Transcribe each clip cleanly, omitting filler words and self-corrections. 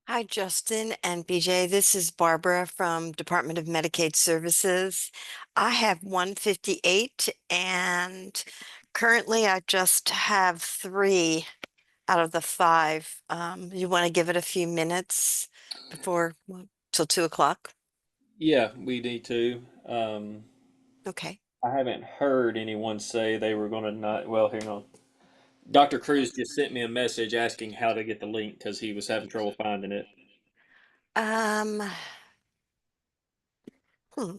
Hi, Justin and BJ. This is Barbara from Department of Medicaid Services. I have 158 and currently I just have three out of the five. You want to give it a few minutes before till 2 o'clock? Yeah, we need to. Okay. I haven't heard anyone say they were going to not. Well, hang on. Dr. Cruz just sent me a message asking how to get the link because he was having trouble finding it. Um, hmm.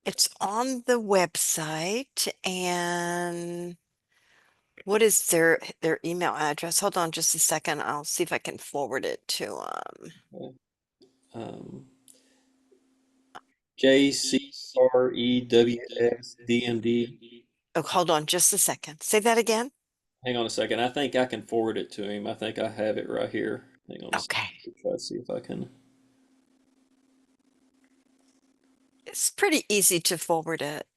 It's on the website and what is their email address? Hold on just a second. I'll see if I can forward it to Um, JCREWSDMD. Oh, hold on just a second. Say that again. Hang on a second. I think I can forward it to him. I think I have it right here. Hang on a second. Okay. Try to see if I can. It's pretty easy to forward it.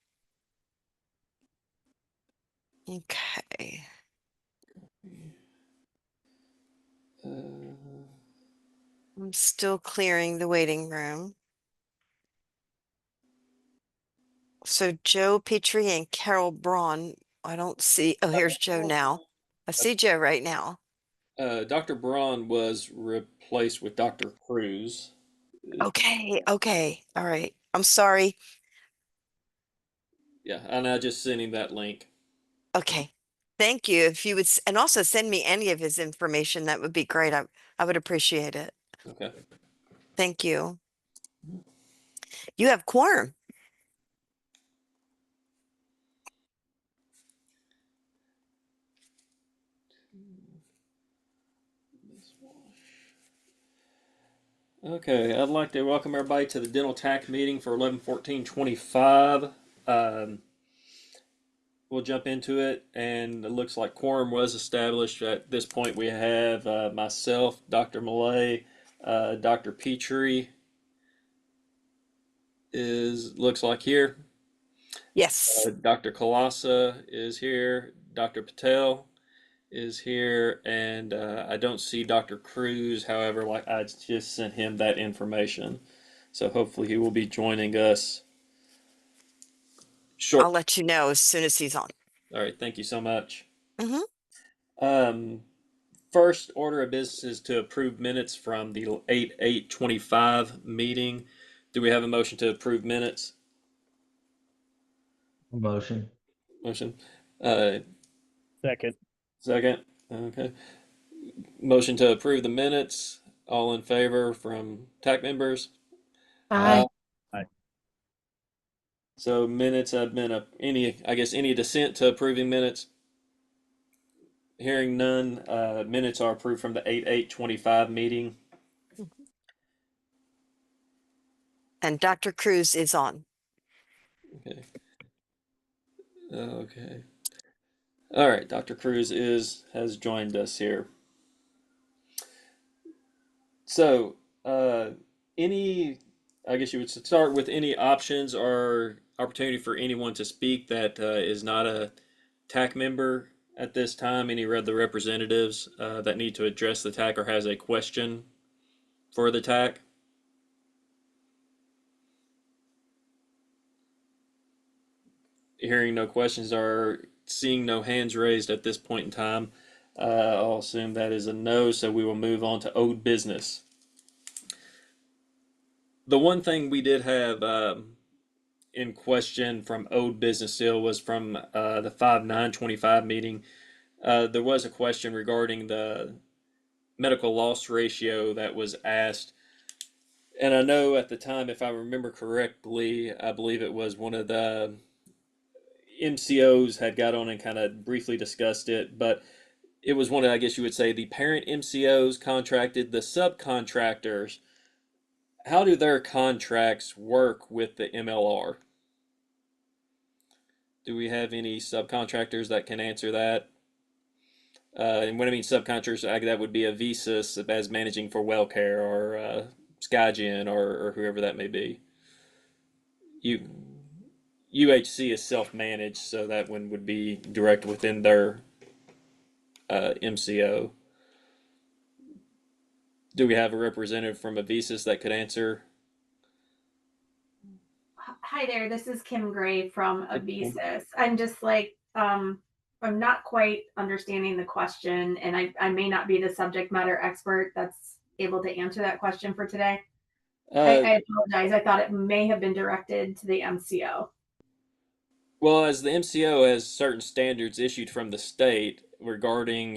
Okay. Uh, I'm still clearing the waiting room. So Joe Petrie and Carol Braun, I don't see. Oh, here's Joe now. I see Joe right now. Dr. Braun was replaced with Dr. Cruz. Okay, okay. All right. I'm sorry. Yeah, and I just sent him that link. Okay. Thank you. If you would, and also send me any of his information, that would be great. I would appreciate it. Okay. Thank you. You have quorum. Okay, I'd like to welcome everybody to the dental TAC meeting for 11/14/25. Um, we'll jump into it, and it looks like quorum was established. At this point, we have myself, Dr. Malay, Dr. Petrie looks like here. Yes. Dr. Kalasa is here. Dr. Patel is here, and I don't see Dr. Cruz. However, like I just sent him that information, so hopefully he will be joining us I'll short. let you know as soon as he's on. All right, thank you so much. Hmm. Um, First order of business is to approve minutes from the 8/8/25 meeting. Do we have a motion to approve minutes? Motion. Motion. Uh, Second. Second. Okay. Motion to approve the minutes. All in favor from TAC members? Aye. Aye. So minutes have been I guess any dissent to approving minutes? Hearing none, minutes are approved from the 8/8/25 meeting. And Dr. Cruz is on. Okay. Okay. All right. Dr. Cruz has joined us here. So, any, I guess you would start with any options or opportunity for anyone to speak that is not a TAC member at this time. Any of the representatives that need to address the TAC or has a question for the TAC? Hearing no questions or seeing no hands raised at this point in time, I'll assume that is a no, so we will move on to old business. The one thing we did have in question from old business still was from the 5/9/25 meeting. There was a question regarding the medical loss ratio that was asked. And I know at the time, if I remember correctly, I believe it was one of the MCOs had got on and kind of briefly discussed it, but it was one of, I guess you would say, the parent MCOs contracted the subcontractors. How do their contracts work with the MLR? Do we have any subcontractors that can answer that? And when I mean subcontractors, that would be a Visas as managing for WellCare or Skygen or whoever that may be. You UHC is self-managed, so that one would be direct within their MCO. Do we have a representative from Avisis that could answer? Hi there, this is Kim Gray from Okay. Avisis. I'm just like, I'm not quite understanding the question, and I may not be the subject matter expert that's able to answer that question for today. Uh, I apologize. I thought it may have been directed to the MCO. well, as the MCO has certain standards issued from the state regarding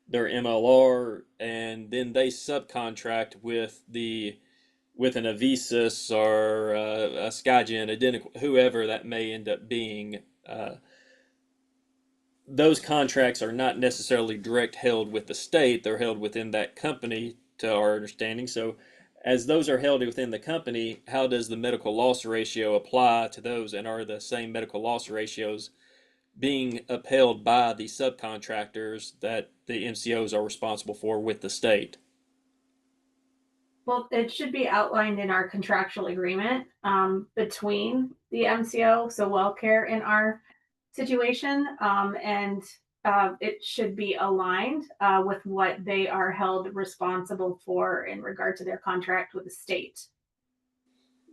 their MLR, and then they subcontract with an Avisis or a Skygen, identical, whoever that may end up being. Those contracts are not necessarily direct held with the state; they're held within that company, to our understanding. So, as those are held within the company, how does the medical loss ratio apply to those, and are the same medical loss ratios being upheld by the subcontractors that the MCOs are responsible for with the state? Well, it should be outlined in our contractual agreement between the MCO, so WellCare, and our situation, and it should be aligned with what they are held responsible for in regard to their contract with the state.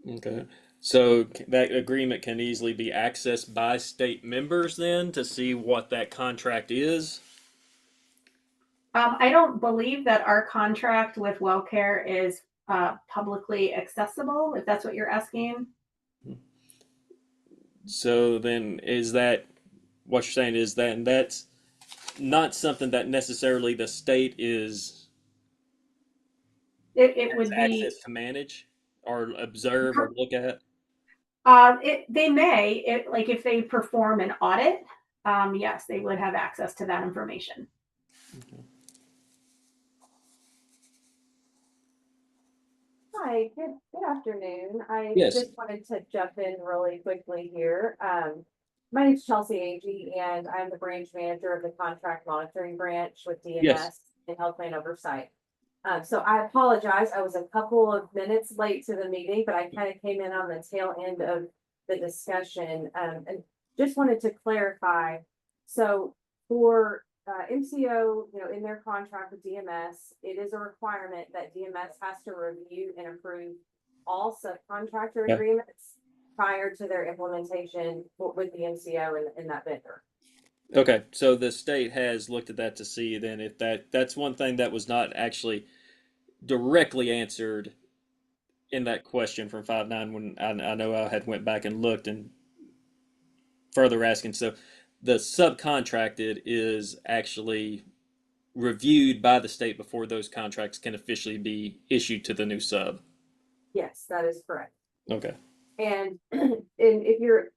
Okay. So that agreement can easily be accessed by state members then to see what that contract is. I don't believe that our contract with WellCare is publicly accessible, if that's what you're asking. So then is that what you're saying is that, and that's not something that necessarily the state is It has would access be to manage or observe or look at. they may like if they perform an audit, yes, they would have access to that information. Hi, good afternoon. I Yes. just wanted to jump in really quickly here. My name's Chelsea Agee, and I'm the branch manager of the contract monitoring branch with Yes. DMS and Health Plan Oversight. So I apologize. I was a couple of minutes late to the meeting, but I kind of came in on the tail end of the discussion, and just wanted to clarify. So for MCO, in their contract with DMS, it is a requirement that DMS has to review and approve all subcontractor Yeah. agreements prior to their implementation with the MCO and that vendor. Okay. So the state has looked at that to see then if that's one thing that was not actually directly answered in that question from 5-9 when I know I had went back and looked and further asking. So the subcontracted is actually reviewed by the state before those contracts can officially be issued to the new sub. Yes, that is correct. Okay. And if you're,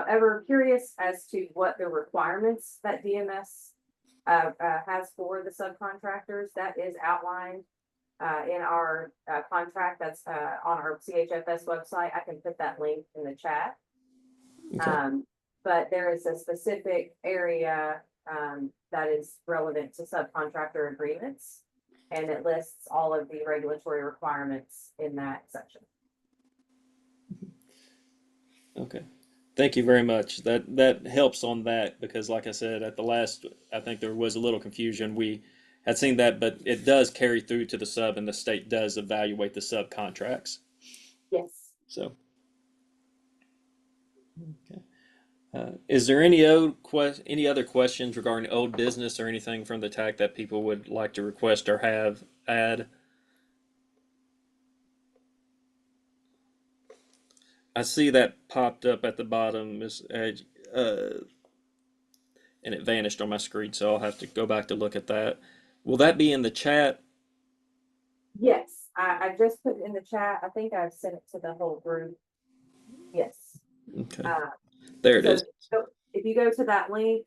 ever curious as to what the requirements that DMS has for the subcontractors, that is outlined in our contract that's on our CHFS website. I can put that link in the chat. Okay. But there is a specific area that is relevant to subcontractor agreements, and it lists all of the regulatory requirements in that section. Okay. Thank you very much. That helps on that because, like I said, at the last, I think there was a little confusion. We had seen that, but it does carry through to the sub, and the state does evaluate the subcontracts. Yes. So, okay. Is there any other questions regarding old business or anything from the TAC that people would like to request or have add? I see that popped up at the bottom, Miss Edge, and it vanished on my screen, so I'll have to go back to look at that. Will that be in the chat? Yes, I just put it in the chat. I think I've sent it to the whole group. Yes. Okay, Uh, there it is. so if you go to that link,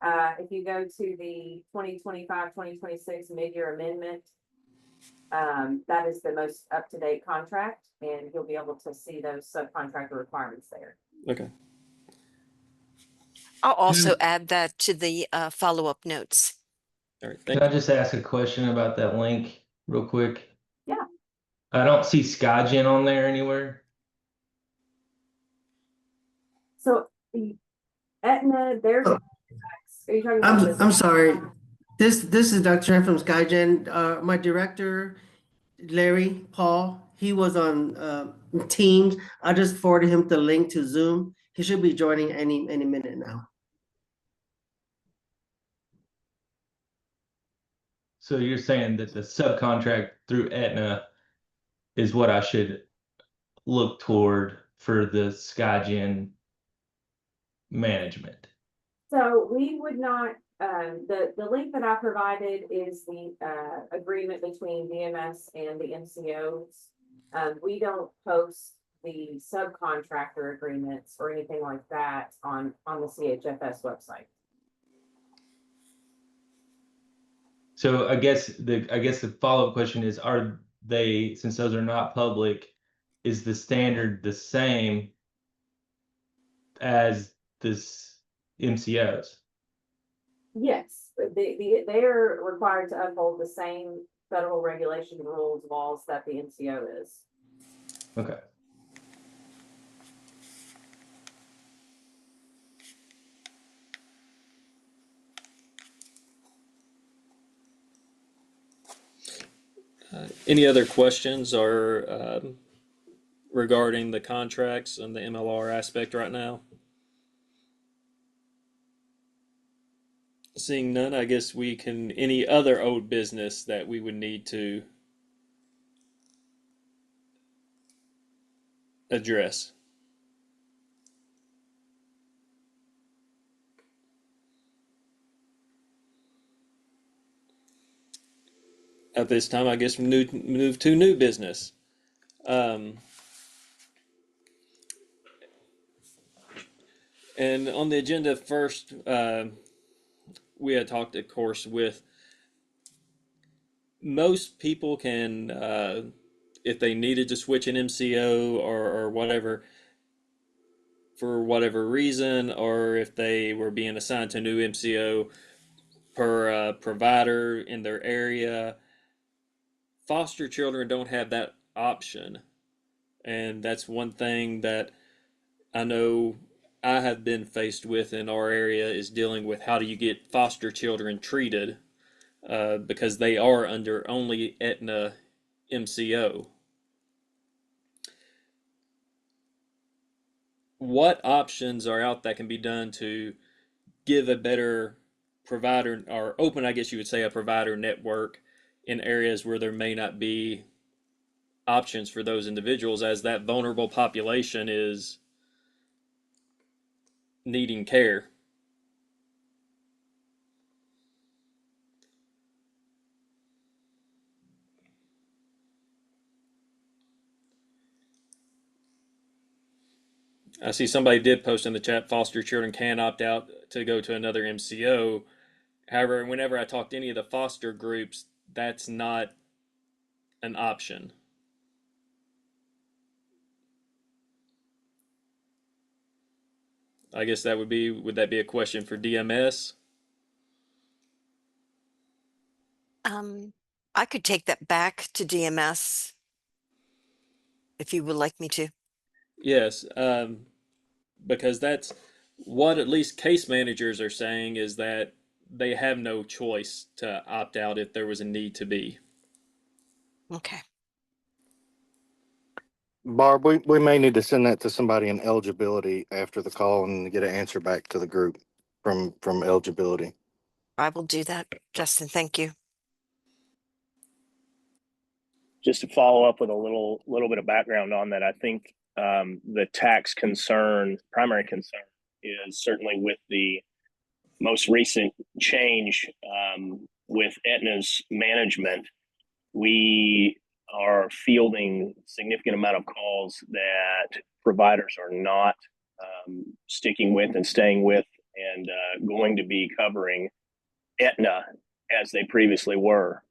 if you go to the 2025-2026 mid-year amendment, that is the most up-to-date contract, and you'll be able to see those subcontractor requirements there. Okay. I'll also add that to the follow-up notes. All right. Can Thank I you. just ask a question about that link real quick? Yeah. I don't see Skygen on there anywhere. So Aetna, there's. Are you talking about I'm sorry. This is Dr. Chen from SkyGen. My director, Larry Paul, he was on Teams. I just forwarded him the link to Zoom. He should be joining any minute now. So you're saying that the subcontract through Aetna is what I should look toward for the SkyGen management? So we would not, the link that I provided is the, agreement between DMS and the MCOs. We don't post the subcontractor agreements or anything like that on the CHFS website. So I guess the follow-up question is, are they, since those are not public, is the standard the same as this MCOs? Yes, they're required to uphold the same federal regulation, rules, laws that the MCO is. Okay. Any other questions or regarding the contracts and the MLR aspect right now? Seeing none, I guess we can, any other old business that we would need to address? At this time, I guess we move to new business. And on the agenda first, we had talked, of course, with most people can, if they needed to switch an MCO or whatever, for whatever reason, or if they were being assigned to a new MCO per provider in their area, foster children don't have that option. And that's one thing that I know I have been faced with in our area, is dealing with how do you get foster children treated, because they are under only Aetna MCO. What options are out that can be done to give a better provider, or open, I guess you would say, a provider network in areas where there may not be options for those individuals, as that vulnerable population is needing care? I see somebody did post in the chat, foster children can opt out to go to another MCO. However, whenever I talk to any of the foster groups, that's not an option. I guess that would that be a question for DMS? I could take that back to DMS if you would like me to. Yes, because that's what at least case managers are saying, is that they have no choice to opt out if there was a need to be. Okay. Barb, we may need to send that to somebody in eligibility after the call and get an answer back to the group from eligibility. I will do that, Justin. Thank you. Just to follow up with a little bit of background on that, I think the tax concern, primary concern, is certainly with the most recent change with Aetna's management. We are fielding significant amount of calls that providers are not sticking with and staying with and going to be covering Aetna as they previously were.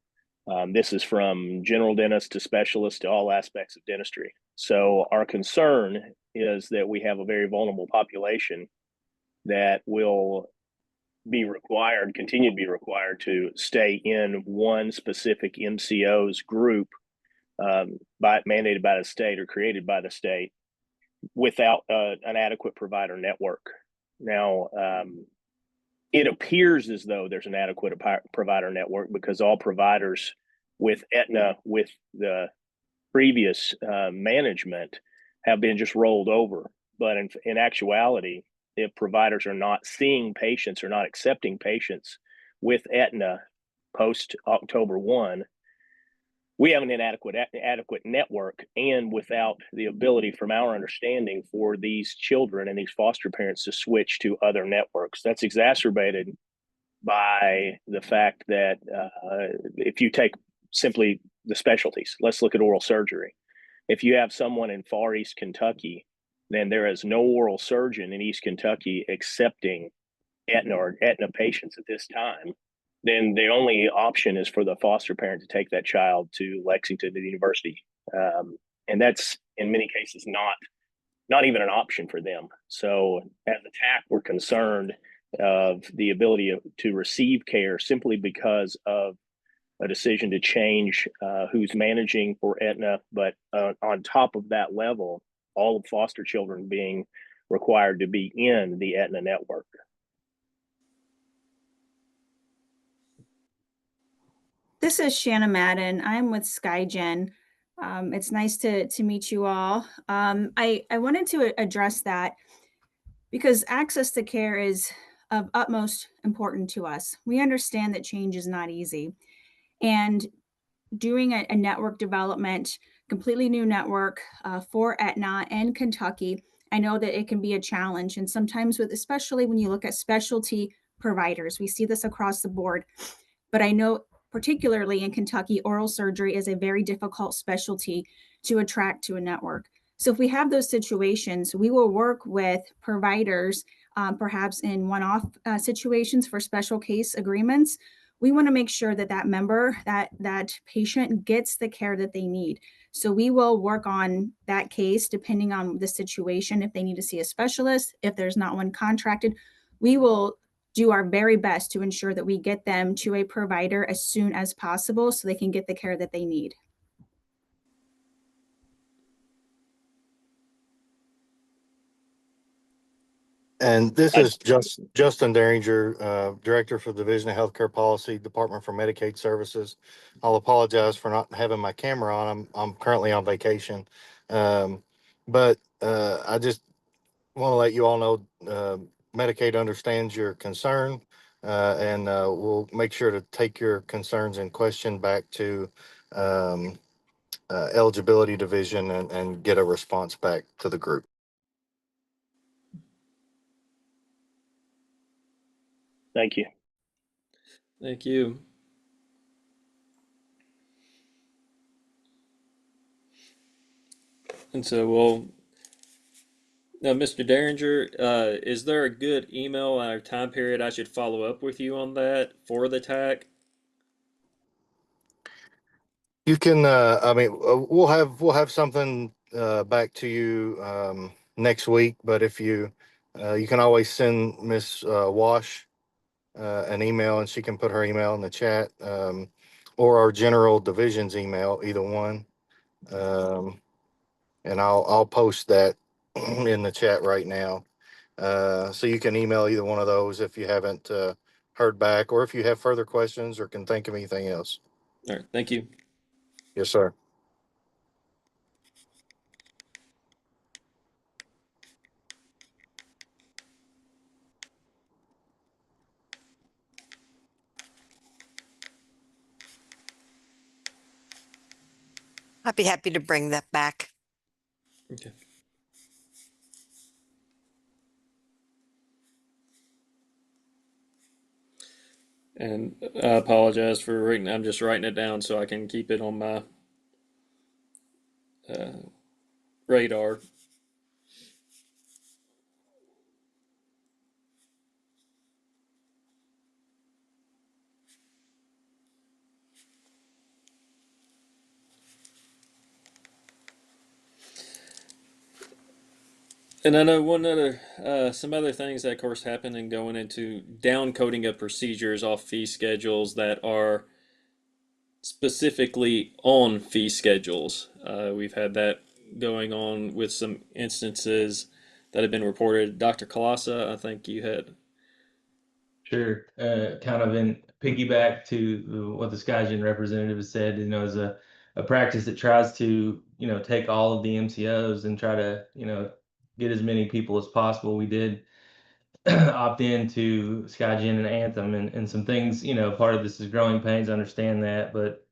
This is from general dentists to specialists to all aspects of dentistry. So our concern is that we have a very vulnerable population that will be required, continue to be required, to stay in one specific MCO's group, mandated by the state or created by the state, without an adequate provider network. Now, it appears as though there's an adequate provider network because all providers with Aetna, with the previous management, have been just rolled over. But in actuality, if providers are not seeing patients or not accepting patients with Aetna post October 1, we have an adequate network, and without the ability, from our understanding, for these children and these foster parents to switch to other networks. That's exacerbated by the fact that if you take simply the specialties, let's look at oral surgery. If you have someone in far East Kentucky, then there is no oral surgeon in East Kentucky accepting Aetna or Aetna patients at this time. Then the only option is for the foster parent to take that child to Lexington, to the university, and that's in many cases not even an option for them. So as a TAC, we're concerned of the ability to receive care simply because of a decision to change who's managing for Aetna, but on top of that level, all of foster children being required to be in the Aetna network. This is Shanna Madden. I'm with SkyGen. It's nice to meet you all. I wanted to address that because access to care is of utmost importance to us. We understand that change is not easy. And doing a network development, completely new network for Aetna and Kentucky, I know that it can be a challenge. And sometimes especially when you look at specialty providers, we see this across the board. But I know particularly in Kentucky, oral surgery is a very difficult specialty to attract to a network. So if we have those situations, we will work with providers, perhaps in one-off situations for special case agreements. We want to make sure that that member, that patient gets the care that they need. So we will work on that case depending on the situation. If they need to see a specialist, if there's not one contracted, we will do our very best to ensure that we get them to a provider as soon as possible so they can get the care that they need. And this is Justin Derringer, Director for the Division of Healthcare Policy, Department for Medicaid Services. I'll apologize for not having my camera on. I'm currently on vacation. But I just want to let you all know Medicaid understands your concern, and we'll make sure to take your concerns and question back to eligibility division and get a response back to the group. Thank you. Thank you. And so now, Mr. Derringer, is there a good email or time period I should follow up with you on that for the TAC? You can, I mean, we'll have something back to you next week. But if you can always send Miss Wash an email, and she can put her email in the chat, or our general division's email, either one. And I'll post that in the chat right now. So you can email either one of those if you haven't heard back, or if you have further questions or can think of anything else. All right, thank you. Yes, sir. I'd be happy to bring that back. Okay. And I apologize for writing. I'm just writing it down so I can keep it on my radar. And I know some other things that, of course, happen in going into down coding of procedures off fee schedules that are specifically on fee schedules. We've had that going on with some instances that have been reported. Dr. Kalasa, I think you had Sure. Kind of in piggyback to what the SkyGen representative has said, as a practice that tries to, take all of the MCOs and try to, get as many people as possible. We did opt into SkyGen and Anthem and some things, part of this is growing pains, I understand that, but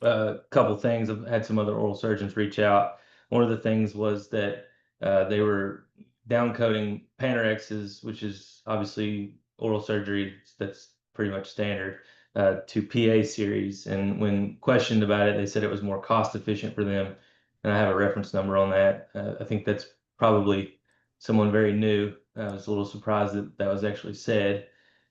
a couple things. I've had some other oral surgeons reach out. One of the things was that they were downcoding Panorexes, which is obviously oral surgery that's pretty much standard, to PA series. And when questioned about it, they said it was more cost efficient for them. And I have a reference number on that. I think that's probably someone very new. I was a little surprised that that was actually said.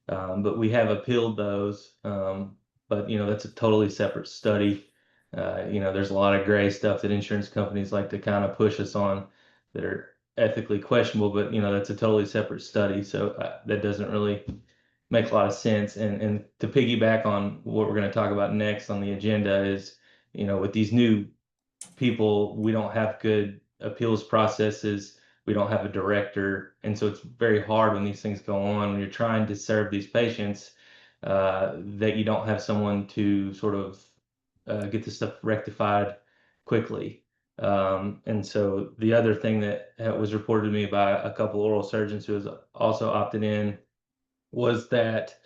But we have appealed those. But that's a totally separate study. There's a lot of gray stuff that insurance companies like to kind of push us on that are ethically questionable, but that's a totally separate study. So that doesn't really make a lot of sense. And to piggyback on what we're going to talk about next on the agenda is, with these new people, we don't have good appeals processes. We don't have a director. And so it's very hard when these things go on, when you're trying to serve these patients, that you don't have someone to sort of get this stuff rectified quickly. And so the other thing that was reported to me by a couple oral surgeons who has also opted in was that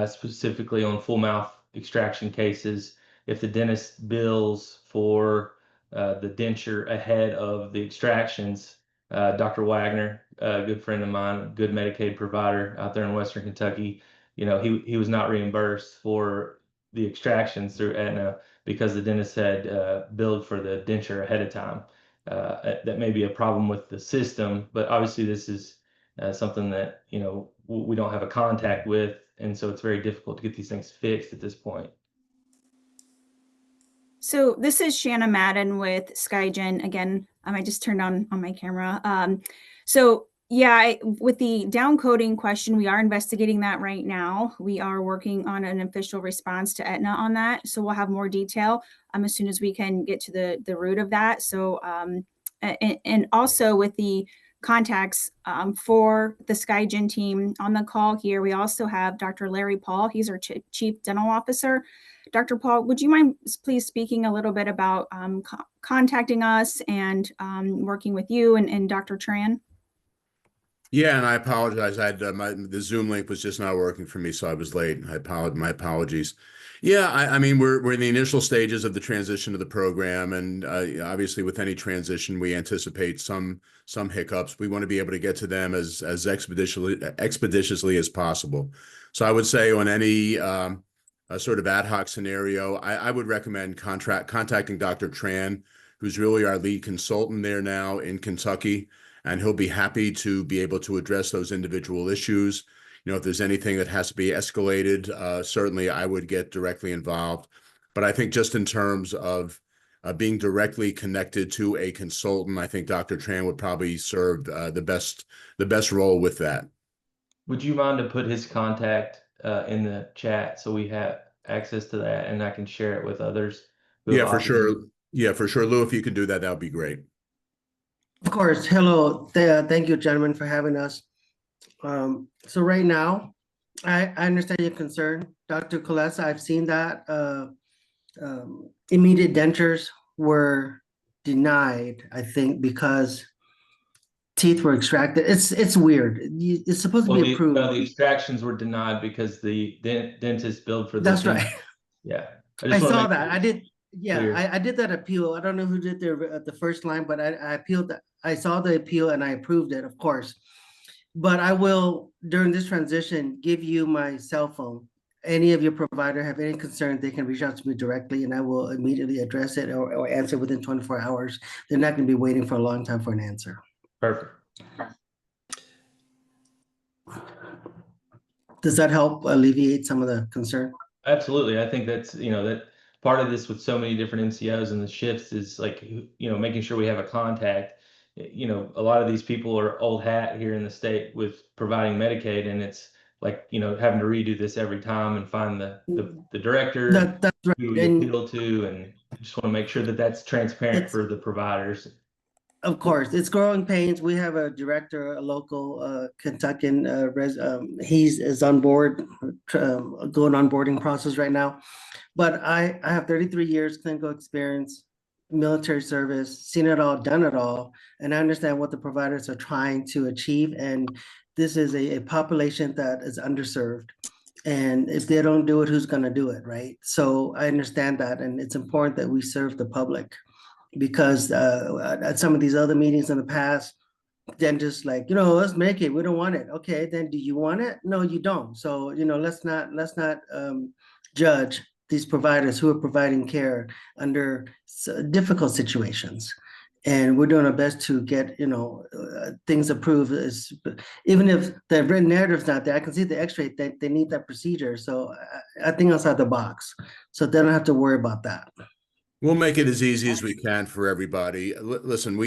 specifically on full mouth extraction cases, if the dentist bills for the denture ahead of the extractions, Dr. Wagner, a good friend of mine, good Medicaid provider out there in Western Kentucky, he was not reimbursed for the extractions through Aetna because the dentist had billed for the denture ahead of time. That may be a problem with the system, but obviously this is something that we don't have a contact with, and so it's very difficult to get these things fixed at this point. So this is Shanna Madden with SkyGen. Again, I just turned on my camera. So yeah, with the downcoding question, we are investigating that right now. We are working on an official response to Aetna on that. So we'll have more detail as soon as we can get to the root of that. So and also with the contacts for the SkyGen team on the call here, we also have Dr. Larry Paul. He's our Chief Dental Officer. Dr. Paul, would you mind please speaking a little bit about contacting us and working with you and Dr. Tran? Yeah, and I apologize. I had the Zoom link was just not working for me, so I was late. My apologies. Yeah, I mean we're in the initial stages of the transition of the program, and obviously with any transition, we anticipate some hiccups. We want to be able to get to them as expeditiously as possible. So I would say on any sort of ad hoc scenario, I would recommend contacting Dr. Tran, who's really our lead consultant there now in Kentucky. And he'll be happy to be able to address those individual issues. If there's anything that has to be escalated, certainly I would get directly involved. But I think just in terms of being directly connected to a consultant, I think Dr. Tran would probably serve the best role with that. Would you mind to put his contact in the chat so we have access to that and I can share it with others? Yeah, for sure. Yeah, for sure. Lou, if you could do that, that would be great. Of course. Hello. Thank you, gentlemen, for having us. So right now, I understand your concern. Dr. Kulesa, I've seen that immediate dentures were denied, I think, because teeth were extracted. It's weird. It's supposed to be approved. The extractions were denied because the dentist billed for the That's right. Yeah. I saw that. I did. Yeah, I did that appeal. I don't know who did the first line, but I appealed that. I saw the appeal and I approved it, of course. But I will, during this transition, give you my cell phone. Any of your provider have any concern, they can reach out to me directly and I will immediately address it or answer within 24 hours. They're not going to be waiting for a long time for an answer. Perfect. Does that help alleviate some of the concern? Absolutely. I think that's, that part of this with so many different MCOs and the shifts is like, making sure we have a contact. A lot of these people are old hat here in the state with providing Medicaid, and it's like, having to redo this every time and find the director That's right. who we appeal to, and just want to make sure that that's transparent for the providers. Of course, it's growing pains. We have a director, a local Kentuckian he's is on board, going onboarding process right now. But I have 33 years clinical experience, military service, seen it all, done it all, and I understand what the providers are trying to achieve. And this is a population that is underserved. And if they don't do it, who's going to do it, right? So I understand that, and it's important that we serve the public because at some of these other meetings in the past, dentists like, let's make it. We don't want it. Okay, then do you want it? No, you don't. So let's not judge these providers who are providing care under difficult situations. And we're doing our best to get things approved. Even if the written narrative's not there, I can see the X-ray. They need that procedure. So I think outside the box, so they don't have to worry about that. We'll make it as easy as we can for everybody. Listen,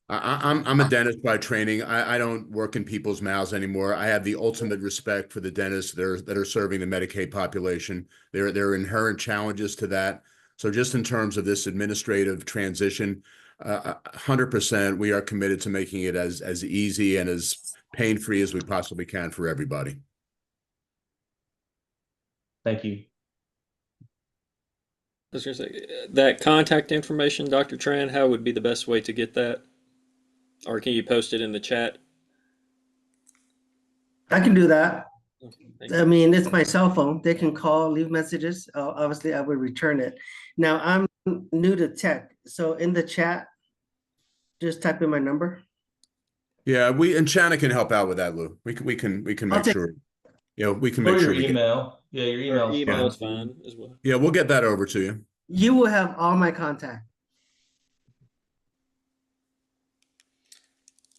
I'm a dentist by training. I don't work in people's mouths anymore. I have the ultimate respect for the dentists that are serving the Medicaid population. There are inherent challenges to that. So just in terms of this administrative transition, 100%, we are committed to making it as easy and as pain-free as we possibly can for everybody. Thank you. I was going to say, that contact information, Dr. Tran, how would be the best way to get that? Or can you post it in the chat? I can do that. Thank you. I mean, it's my cell phone. They can call, leave messages. Obviously, I would return it. Now, I'm new to tech. So in the chat, just type in my number. Yeah, and Shanna can help out with that, Lou. We can make sure. We can make Or sure your email. Yeah, your email's Email's fine as well. Yeah, we'll get that over to you. You will have all my contact.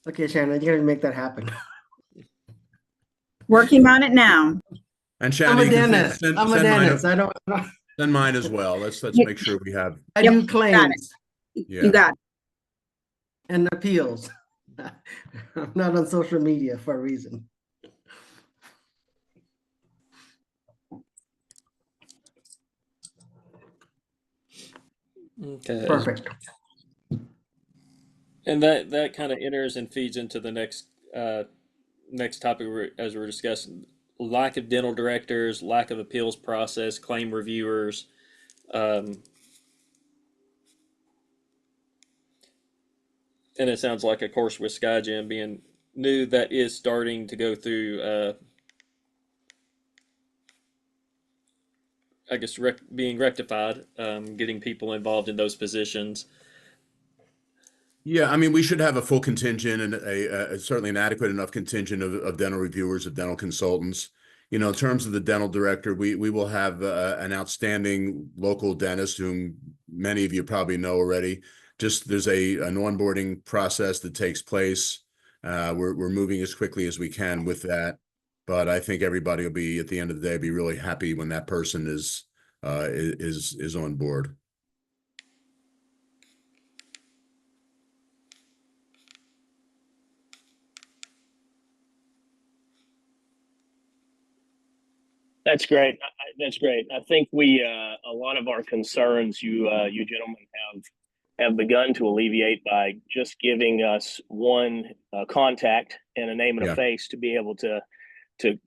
Okay, Shannon, you gotta make that happen. Working on it now. And Shanna, I'm a you can dentist. send I'm a mine dentist. send mine as well. Let's Yep. make sure we have. I Yep, do got claims Yeah. You got it. and appeals. I'm not on social media for a reason. Okay. Perfect. And that kind of enters and feeds into the next topic as we're discussing: lack of dental directors, lack of appeals process, claim reviewers. And it sounds like, of course, with SkyGen being new, that is starting to go through, I guess, being rectified, getting people involved in those positions. Yeah, I mean, we should have a full contingent and certainly an adequate enough contingent of dental reviewers, of dental consultants. In terms of the dental director, we will have an outstanding local dentist whom many of you probably know already. Just there's an onboarding process that takes place. We're moving as quickly as we can with that, but I think everybody will be, at the end of the day, be really happy when that person is on board. That's great. That's great. I think a lot of our concerns you gentlemen have begun to alleviate by just giving us one contact and a name and Yeah. a face to be able to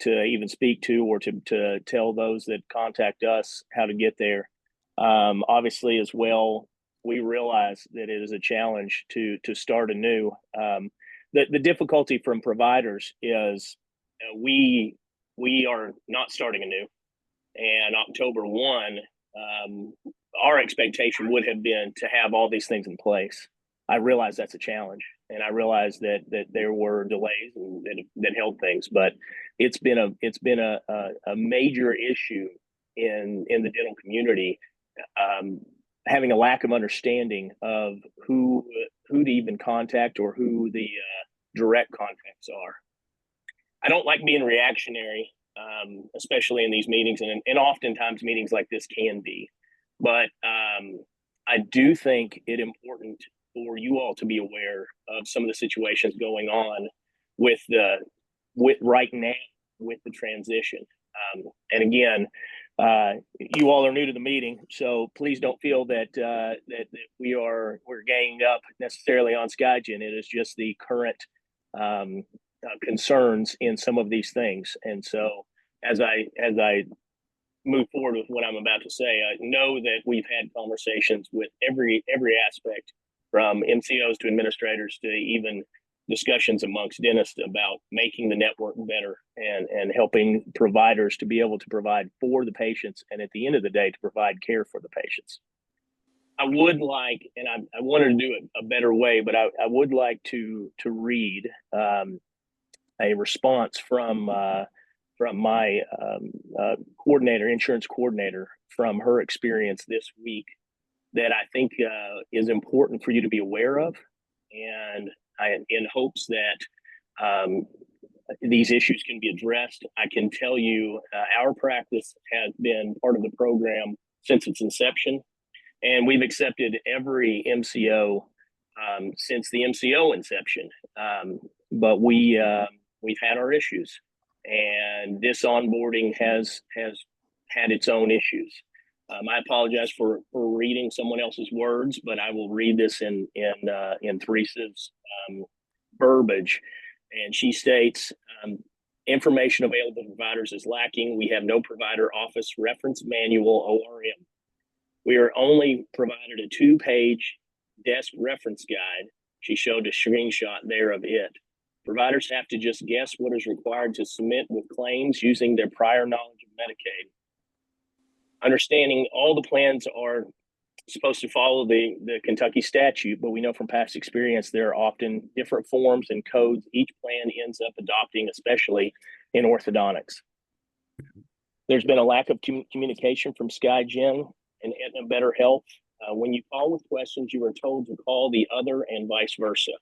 even speak to, or to tell those that contact us how to get there. Obviously, as well, we realize that it is a challenge to start anew. The difficulty from providers is we are not starting anew, and October 1, our expectation would have been to have all these things in place. I realize that's a challenge, and I realize that there were delays and that held things, but it's been a major issue in the dental community, having a lack of understanding of who to even contact or who the direct contacts are. I don't like being reactionary, especially in these meetings, and oftentimes meetings like this can be. But I do think it important for you all to be aware of some of the situations going on with right now with the transition. And again, You all are new to the meeting, so please don't feel that that we're ganging up necessarily on SkyGen. It is just the current concerns in some of these things. And so as I move forward with what I'm about to say, I know that we've had conversations with every aspect, from MCOs to administrators to even discussions amongst dentists about making the network better and helping providers to be able to provide for the patients, and at the end of the day to provide care for the patients. I would like, and I wanted to do it a better way, but I would like to read a response from my coordinator, insurance coordinator, from her experience this week that I think is important for you to be aware of, and in hopes that these issues can be addressed. I can tell you our practice has been part of the program since its inception, and we've accepted every MCO since the MCO inception. But we've had our issues, and this onboarding has had its own issues. I apologize for reading someone else's words, but I will read this in Theresa's verbiage. And she states, information available to providers is lacking. We have no provider office reference manual, ORM. We are only provided a 2-page desk reference guide. She showed a screenshot there of it. Providers have to just guess what is required to submit with claims using their prior knowledge of Medicaid. Understanding all the plans are supposed to follow the Kentucky statute, but we know from past experience there are often different forms and codes each plan ends up adopting, especially in orthodontics. There's been a lack of communication from SkyGen and Aetna Better Health. When you call with questions, you are told to call the other and vice versa.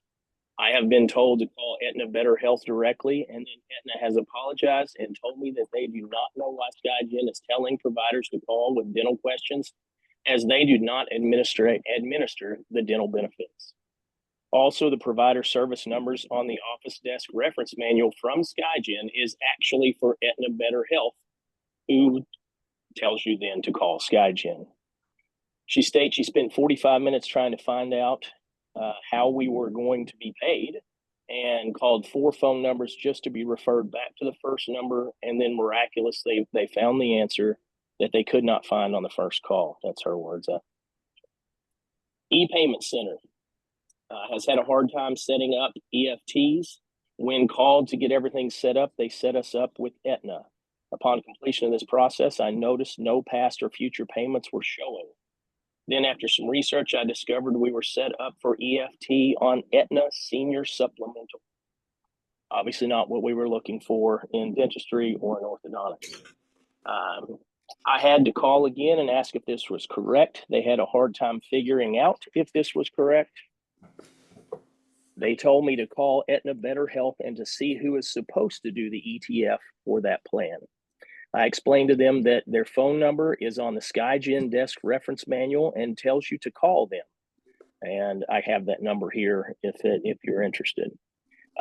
I have been told to call Aetna Better Health directly, and then Aetna has apologized and told me that they do not know why SkyGen is telling providers to call with dental questions, as they do not administer the dental benefits. Also, the provider service numbers on the office desk reference manual from SkyGen is actually for Aetna Better Health, who tells you then to call SkyGen. She states she spent 45 minutes trying to find out how we were going to be paid, and called 4 phone numbers just to be referred back to the first number, and then miraculously they found the answer that they could not find on the first call. That's her words. E-Payment Center has had a hard time setting up EFTs. When called to get everything set up, they set us up with Aetna. Upon completion of this process, I noticed no past or future payments were showing. Then after some research, I discovered we were set up for EFT on Aetna Senior Supplemental. Obviously not what we were looking for in dentistry or in orthodontics. I had to call again and ask if this was correct. They had a hard time figuring out if this was correct. They told me to call Aetna Better Health and to see who is supposed to do the ETF for that plan. I explained to them that their phone number is on the SkyGen desk reference manual and tells you to call them. And I have that number here if you're interested,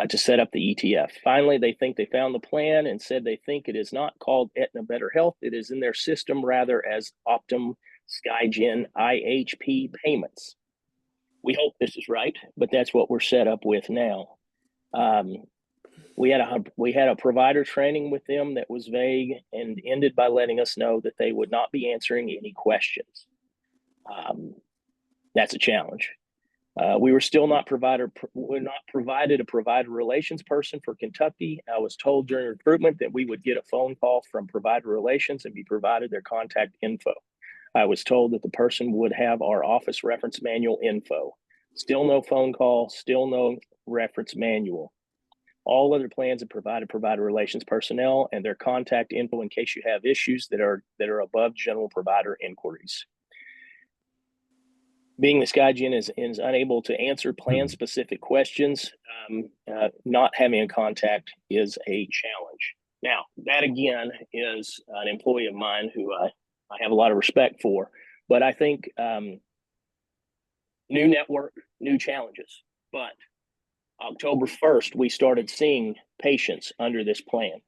to set up the ETF. Finally, they think they found the plan and said they think it is not called Aetna Better Health. It is in their system rather as Optum SkyGen IHP payments. We hope this is right, but that's what we're set up with now. We had a provider training with them that was vague and ended by letting us know that they would not be answering any questions. That's a challenge. We were still not provided a provider relations person for Kentucky. I was told during recruitment that we would get a phone call from provider relations and be provided their contact info. I was told that the person would have our office reference manual info. Still no phone call, still no reference manual. All other plans have provided provider relations personnel and their contact info in case you have issues that are above general provider inquiries. Being the SkyGen is unable to answer plan-specific questions, not having a contact is a challenge. Now, that again is an employee of mine who I have a lot of respect for, but I think new network, new challenges. But October 1st, we started seeing patients under this plan.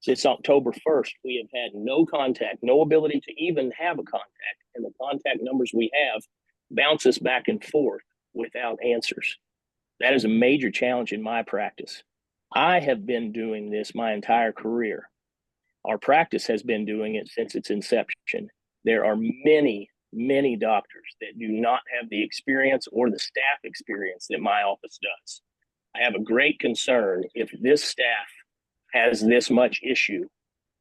Since October 1st, we have had no contact, no ability to even have a contact. And the contact numbers we have bounce us back and forth without answers. That is a major challenge in my practice. I have been doing this my entire career. Our practice has been doing it since its inception. There are many, many doctors that do not have the experience or the staff experience that my office does. I have a great concern if this staff has this much issue,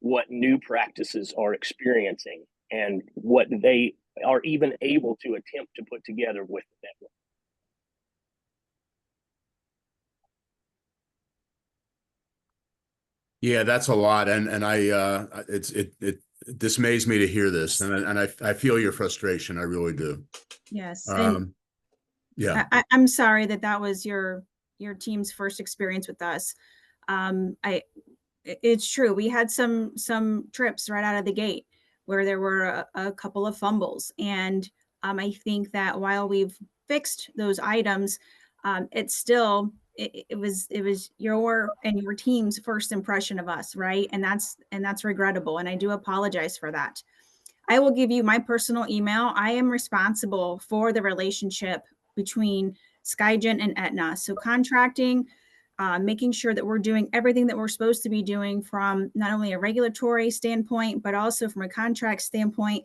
what new practices are experiencing and what they are even able to attempt to put together with the network. Yeah, that's a lot, and it dismays me to hear this, and I feel your frustration. I really do. Yes, and Yeah. I'm sorry that that was your team's first experience with us. It's true. We had some trips right out of the gate where there were a couple of fumbles, and I think that while we've fixed those items, it's still it was your and your team's first impression of us, right? And that's regrettable, and I do apologize for that. I will give you my personal email. I am responsible for the relationship between Skygen and Aetna. So contracting, making sure that we're doing everything that we're supposed to be doing from not only a regulatory standpoint, but also from a contract standpoint.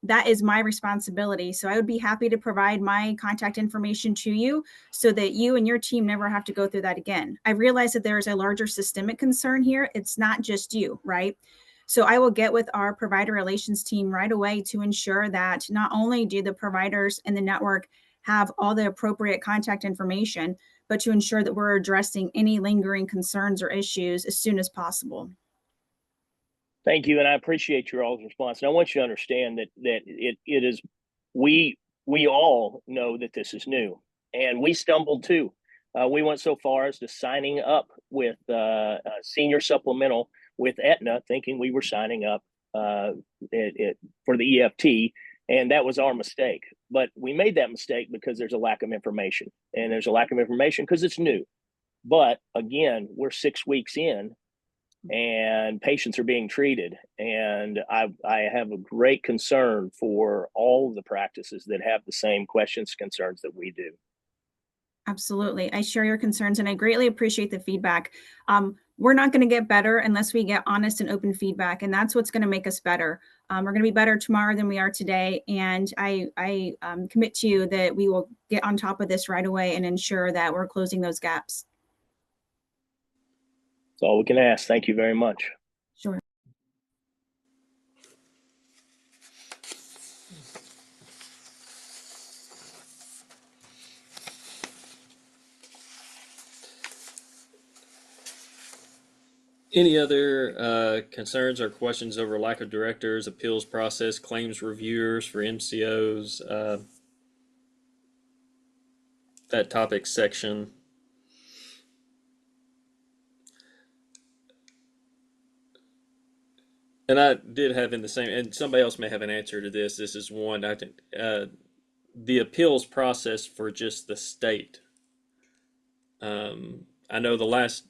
That is my responsibility. So I would be happy to provide my contact information to you so that you and your team never have to go through that again. I realize that there is a larger systemic concern here. It's not just you, right? So I will get with our provider relations team right away to ensure that not only do the providers in the network have all the appropriate contact information, but to ensure that we're addressing any lingering concerns or issues as soon as possible. Thank you, and I appreciate your all's response. And I want you to understand that it is we all know that this is new, and we stumbled too. We went so far as to signing up with senior supplemental with Aetna, thinking we were signing up for the EFT, and that was our mistake. But we made that mistake because there's a lack of information, and there's a lack of information because it's new. But again, we're 6 weeks in, and patients are being treated. And I have a great concern for all of the practices that have the same questions, concerns that we do. Absolutely. I share your concerns and I greatly appreciate the feedback. We're not going to get better unless we get honest and open feedback. And that's what's going to make us better. We're going to be better tomorrow than we are today. And I commit to you that we will get on top of this right away and ensure that we're closing those gaps. That's all we can ask. Thank you very much. Sure. Any other concerns or questions over lack of directors, appeals process, claims reviewers for MCOs, that topic section? And I did have in the same, and somebody else may have an answer to this. This is one I think the appeals process for just the state. I know the last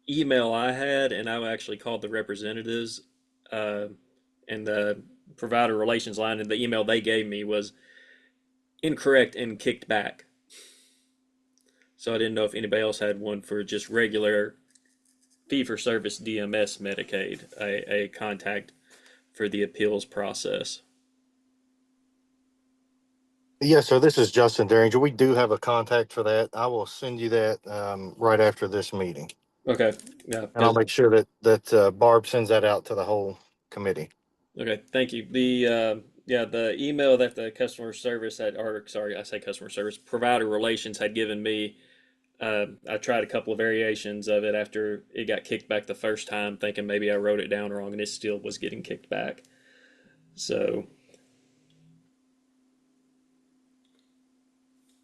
email I had, and I actually called the representatives and the provider relations line, and the email they gave me was incorrect and kicked back. So I didn't know if anybody else had one for just regular fee-for-service DMS Medicaid, a contact for the appeals process. Yes, sir. This is Justin Derringer. We do have a contact for that. I will send you that right after this meeting. Okay. Yeah. And I'll make sure that Barb sends that out to the whole committee. Okay. Thank you. The email that the customer service customer service, provider relations had given me. I tried a couple of variations of it after it got kicked back the first time, thinking maybe I wrote it down wrong, and it still was getting kicked back. So,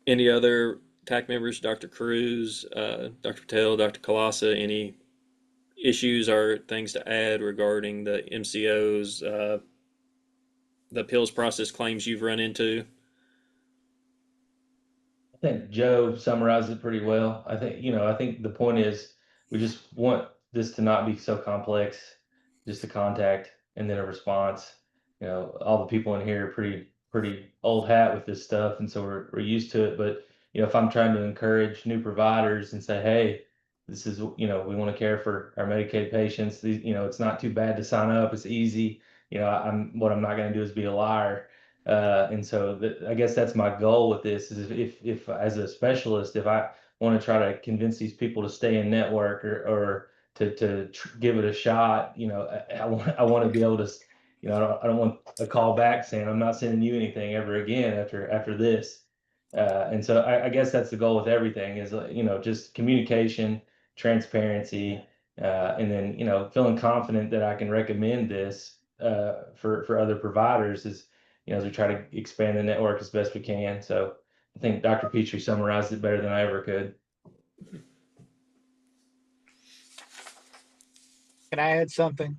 any other TAC members, Dr. Cruz, Dr. Patel, Dr. Kalasa, any issues or things to add regarding the MCOs, the appeals process claims you've run into? I think Joe summarized it pretty well. I think the point is we just want this to not be so complex, just a contact and then a response. You know, all the people in here are pretty old hat with this stuff, and so we're used to it. But you know, if I'm trying to encourage new providers and say, hey, this is, you know, we want to care for our Medicaid patients. These, you know, it's not too bad to sign up. It's easy. You know, what I'm not going to do is be a liar. And so I guess that's my goal with this is if as a specialist, if I want to try to convince these people to stay in network or to give it a shot, you know, I want to be able to, you know, I don't want a call back saying I'm not sending you anything ever again after this. And so I guess that's the goal with everything is, you know, just communication, transparency, and then, you know, feeling confident that I can recommend this for other providers is, you know, as we try to expand the network as best we can. So I think Dr. Petrie summarized it better than I ever could. Can I add something?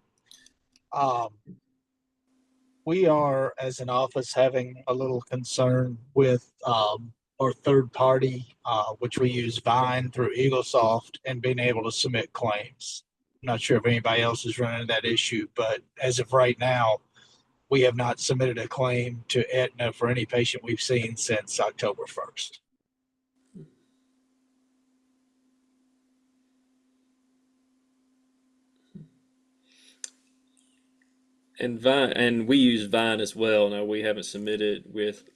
We are, as an office, having a little concern with our third party, which we use Vine through EagleSoft, and being able to submit claims. I'm not sure if anybody else is running that issue, but as of right now, we have not submitted a claim to Aetna for any patient we've seen since October 1st. And Vine, and we use Vine as well. No, we haven't submitted with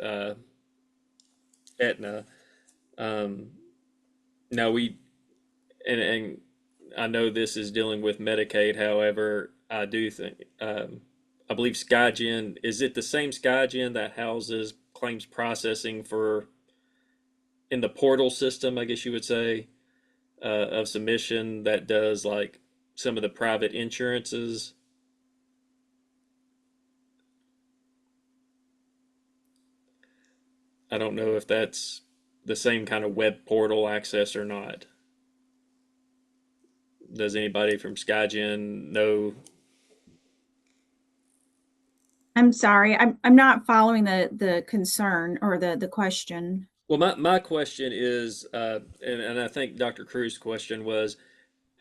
Aetna. No, and I know this is dealing with Medicaid. However, I do think I believe SkyGen, is it the same SkyGen that houses claims processing for in the portal system? I guess you would say of submission that does like some of the private insurances. I don't know if that's the same kind of web portal access or not. Does anybody from SkyGen know? I'm sorry, I'm not following the concern or the question. Well, my question is, and I think Dr. Cruz's question was,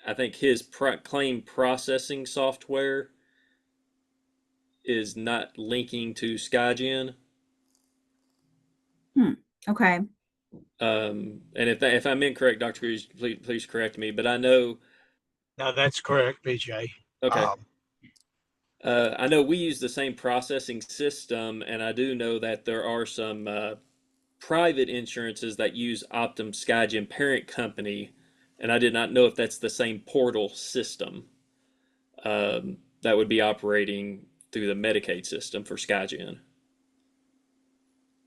I think his claim processing software is not linking to SkyGen. Okay. And if I'm incorrect, Dr. Cruz, please correct me. But I know. No, that's correct, BJ. Okay. I know we use the same processing system, and I do know that there are some private insurances that use Optum SkyGen parent company, and I did not know if that's the same portal system that would be operating through the Medicaid system for SkyGen.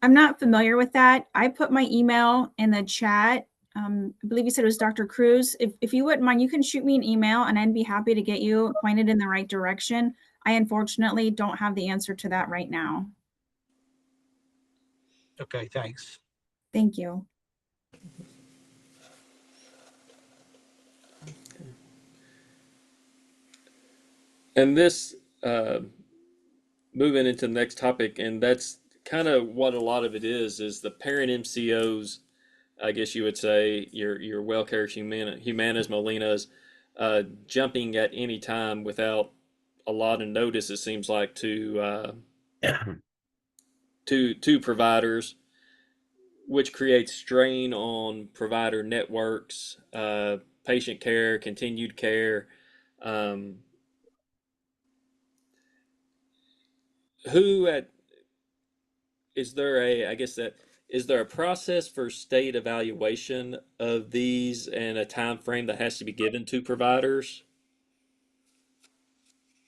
I'm not familiar with that. I put my email in the chat. I believe you said it was Dr. Cruz. If you wouldn't mind, you can shoot me an email and I'd be happy to get you pointed in the right direction. I unfortunately don't have the answer to that right now. Okay, thanks. Thank you. And this, moving into the next topic, and that's kind of what a lot of it is the parent MCOs, I guess you would say, your WellCare Humanas, Molinas, jumping at any time without a lot of notice, it seems like, to providers, which creates strain on provider networks, patient care, continued care. Who at is there a I guess that is there a process for state evaluation of these and a time frame that has to be given to providers?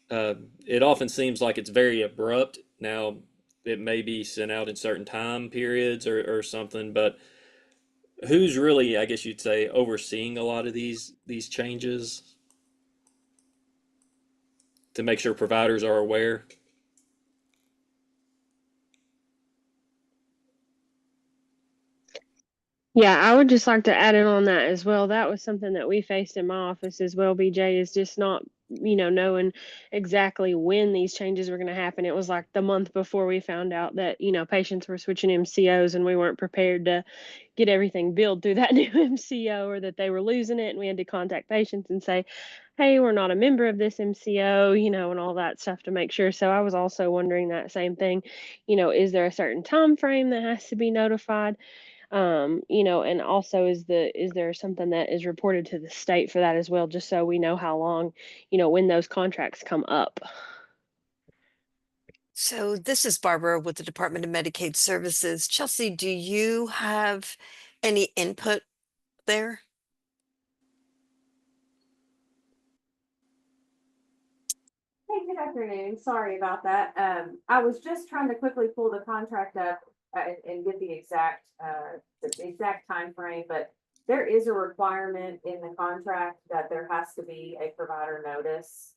It often seems like it's very abrupt. Now, it may be sent out in certain time periods or something, but who's really, I guess you'd say, overseeing a lot of these changes to make sure providers are aware? Yeah, I would just like to add in on that as well. That was something that we faced in my office as well, BJ, is just not knowing exactly when these changes were going to happen. It was like the month before we found out that, patients were switching MCOs and we weren't prepared to get everything billed through that new MCO, or that they were losing it. And we had to contact patients and say, hey, we're not a member of this MCO, and all that stuff to make sure. So I was also wondering that same thing, is there a certain time frame that has to be notified? And also is there something that is reported to the state for that as well, just so we know how long, when those contracts come up? So this is Barbara with the Department of Medicaid Services. Chelsea, do you have any input there? Hey, good afternoon. Sorry about that. I was just trying to quickly pull the contract up and get the exact time frame, but there is a requirement in the contract that there has to be a provider notice.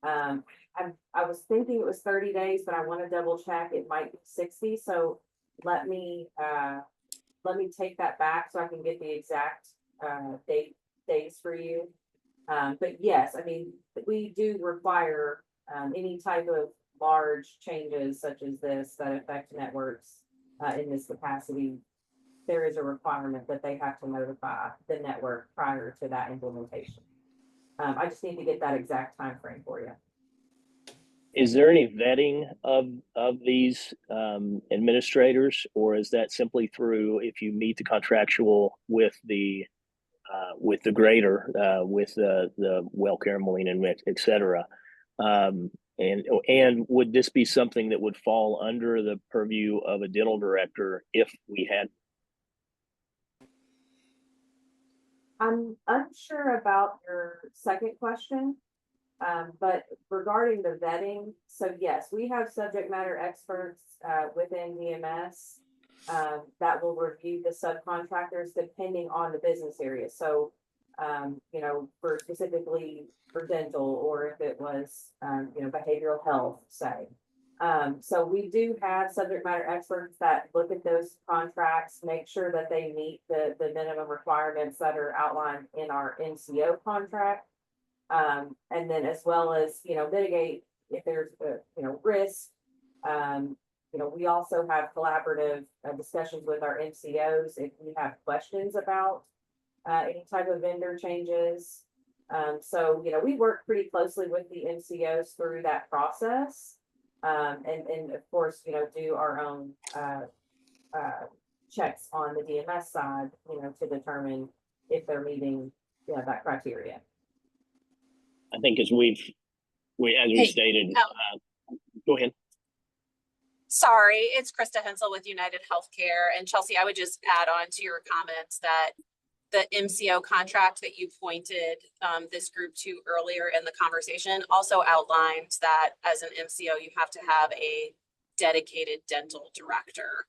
I was thinking it was 30 days, but I want to double check. It might be 60. So let me take that back so I can get the exact days for you. But yes, I mean, we do require any type of large changes such as this that affect networks in this capacity. There is a requirement that they have to notify the network prior to that implementation. I just need to get that exact time frame for you. Is there any vetting of these administrators, or is that simply through if you meet the contractual with the grader, with the WellCare, Molina, et cetera? And would this be something that would fall under the purview of a dental director if we had? I'm unsure about your second question, but regarding the vetting, so yes, we have subject matter experts within DMS that will review the subcontractors depending on the business area. So, for specifically for dental, or if it was, behavioral health, say. So we do have subject matter experts that look at those contracts, make sure that they meet the minimum requirements that are outlined in our MCO contract. And then as well as, mitigate if there's, risk. We also have collaborative discussions with our MCOs if we have questions about any type of vendor changes. So, we work pretty closely with the MCOs through that process. And of course, do our own checks on the DMS side, to determine if they're meeting that criteria. I think as we stated, go ahead. Sorry, it's Krista Hensel with United Healthcare. And Chelsea, I would just add on to your comments that the MCO contract that you pointed this group to earlier in the conversation also outlines that as an MCO, you have to have a dedicated dental director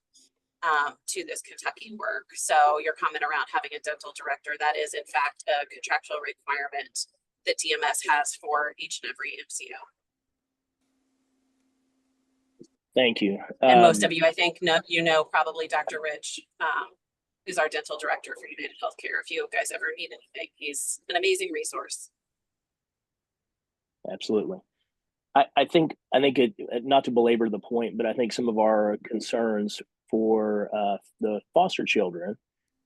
to this Kentucky work. So your comment around having a dental director, that is in fact a contractual requirement that DMS has for each and every MCO. Thank you. And most of you, I think, know probably Dr. Rich, who's our dental director for United Healthcare. If you guys ever need anything, he's an amazing resource. Absolutely. I think it, not to belabor the point, but I think some of our concerns for the foster children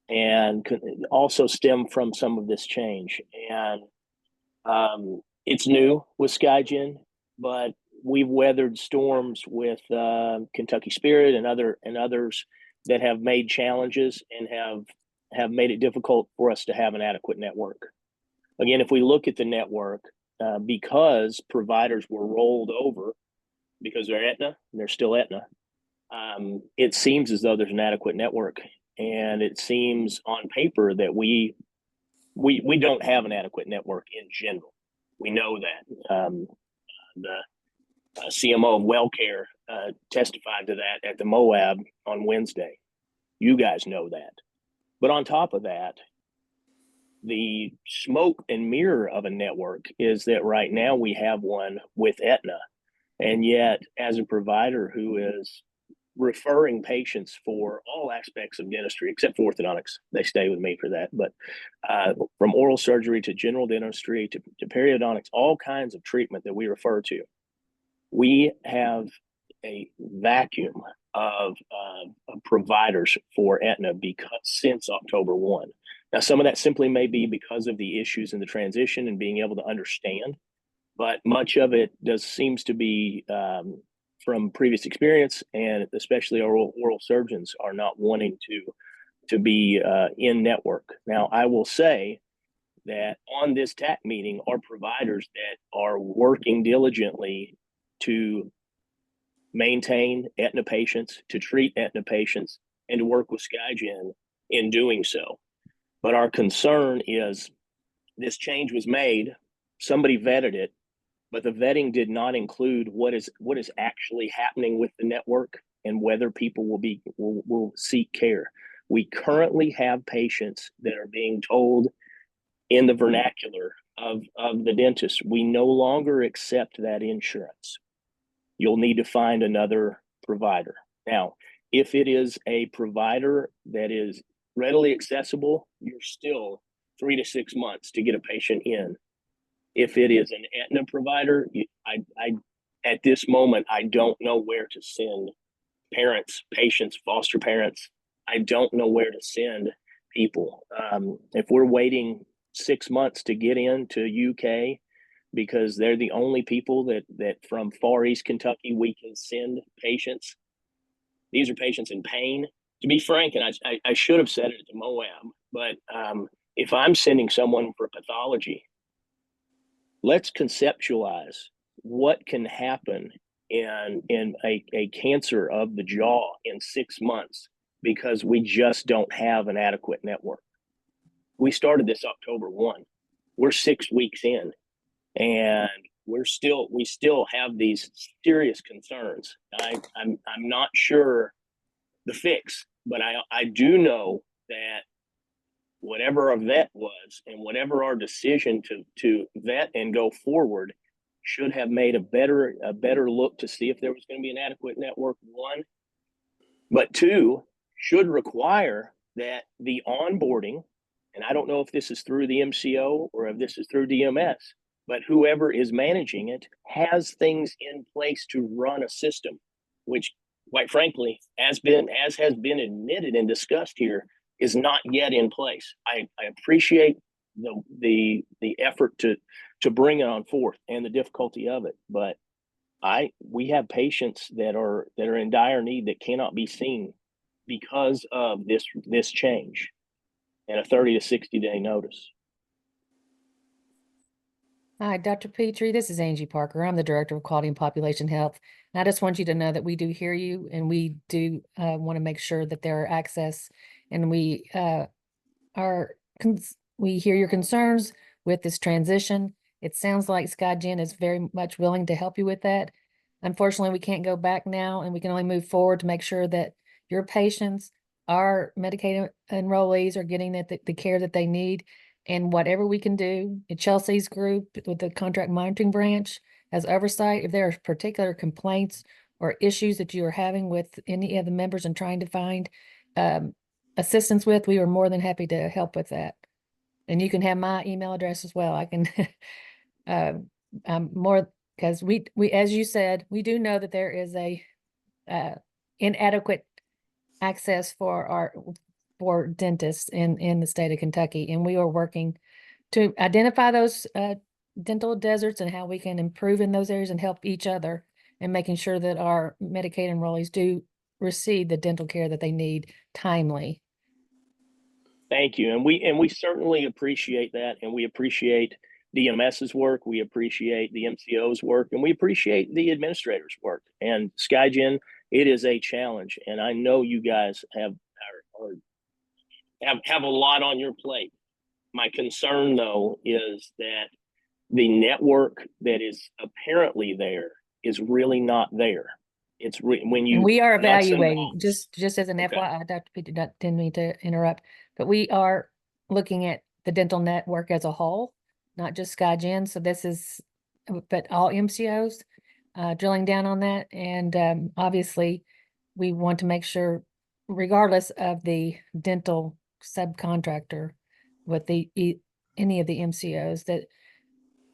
and also stem from some of this change. And it's new with SkyGen, but we've weathered storms with Kentucky Spirit and others that have made challenges and have made it difficult for us to have an adequate network. Again, if we look at the network, because providers were rolled over because they're Aetna, and they're still Aetna, it seems as though there's an adequate network, and it seems on paper that we don't have an adequate network in general. We know that. The CMO of WellCare testified to that at the Moab on Wednesday. You guys know that. But on top of that, the smoke and mirror of a network is that right now we have one with Aetna. And yet, as a provider who is referring patients for all aspects of dentistry, except for orthodontics. They stay with me for that. But from oral surgery to general dentistry to periodontics, all kinds of treatment that we refer to, we have a vacuum of providers for Aetna since October 1. Now, some of that simply may be because of the issues in the transition and being able to understand, but much of it seems to be from previous experience, and especially our oral surgeons are not wanting to be in network. Now, I will say that on this TAC meeting are providers that are working diligently to maintain Aetna patients, to treat Aetna patients, and to work with SkyGen in doing so. But our concern is this change was made, somebody vetted it, but the vetting did not include what is actually happening with the network and whether people will seek care. We currently have patients that are being told in the vernacular of the dentist, we no longer accept that insurance. You'll need to find another provider. Now, if it is a provider that is readily accessible, you're still 3 to 6 months to get a patient in. If it is an Aetna provider, I at this moment, I don't know where to send parents, patients, foster parents. I don't know where to send people. If we're waiting 6 months to get into UK because they're the only people that from Far East Kentucky we can send patients, these are patients in pain. To be frank, and I should have said it to Moab, but if I'm sending someone for pathology, let's conceptualize what can happen in a cancer of the jaw in 6 months because we just don't have an adequate network. We started this October 1. We're 6 weeks in, and we still have these serious concerns. I'm not sure the fix, but I do know that whatever our vet was and whatever our decision to vet and go forward should have made a better look to see if there was going to be an adequate network, one, but two, should require that the onboarding, and I don't know if this is through the MCO or if this is through DMS, but whoever is managing it has things in place to run a system, which quite frankly, as has been admitted and discussed here, is not yet in place. I appreciate the effort to bring it on forth and the difficulty of it, but we have patients that are in dire need that cannot be seen because of this change and a 30 to 60 day notice. Hi, Dr. Petrie. This is Angie Parker. I'm the Director of Quality and Population Health. And I just want you to know that we do hear you, and we do want to make sure that there are access, and we hear your concerns with this transition. It sounds like SkyGen is very much willing to help you with that. Unfortunately, we can't go back now, and we can only move forward to make sure that your patients, our Medicaid enrollees, are getting the care that they need. And whatever we can do, Chelsea's group with the contract monitoring branch has oversight. If there are particular complaints or issues that you are having with any of the members and trying to find assistance with, we are more than happy to help with that. And you can have my email address as well. I can, I'm more, because we, as you said, we do know that there is a inadequate access for dentists in the state of Kentucky. And we are working to identify those dental deserts and how we can improve in those areas and help each other, and making sure that our Medicaid enrollees do receive the dental care that they need timely. Thank you. And we certainly appreciate that. And we appreciate DMS's work. We appreciate the MCO's work, and we appreciate the administrators' work. And SkyGen, it is a challenge. And I know you guys have a lot on your plate. My concern, though, is that the network that is apparently there is really not there. It's when you. And we are evaluating, just as an FYI, Dr. Peter, didn't mean to interrupt, but we are looking at the dental network as a whole, not just SkyGen. So this is, but all MCOs, drilling down on that. And obviously, we want to make sure, regardless of the dental subcontractor with any of the MCOs,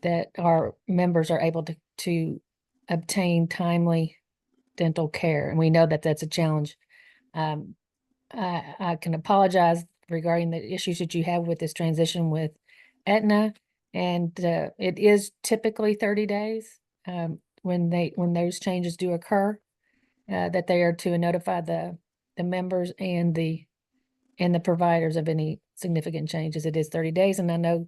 that our members are able to obtain timely dental care. And we know that that's a challenge. I can apologize regarding the issues that you have with this transition with Aetna. And it is typically 30 days when those changes do occur, that they are to notify the members and the providers of any significant changes. It is 30 days, and I know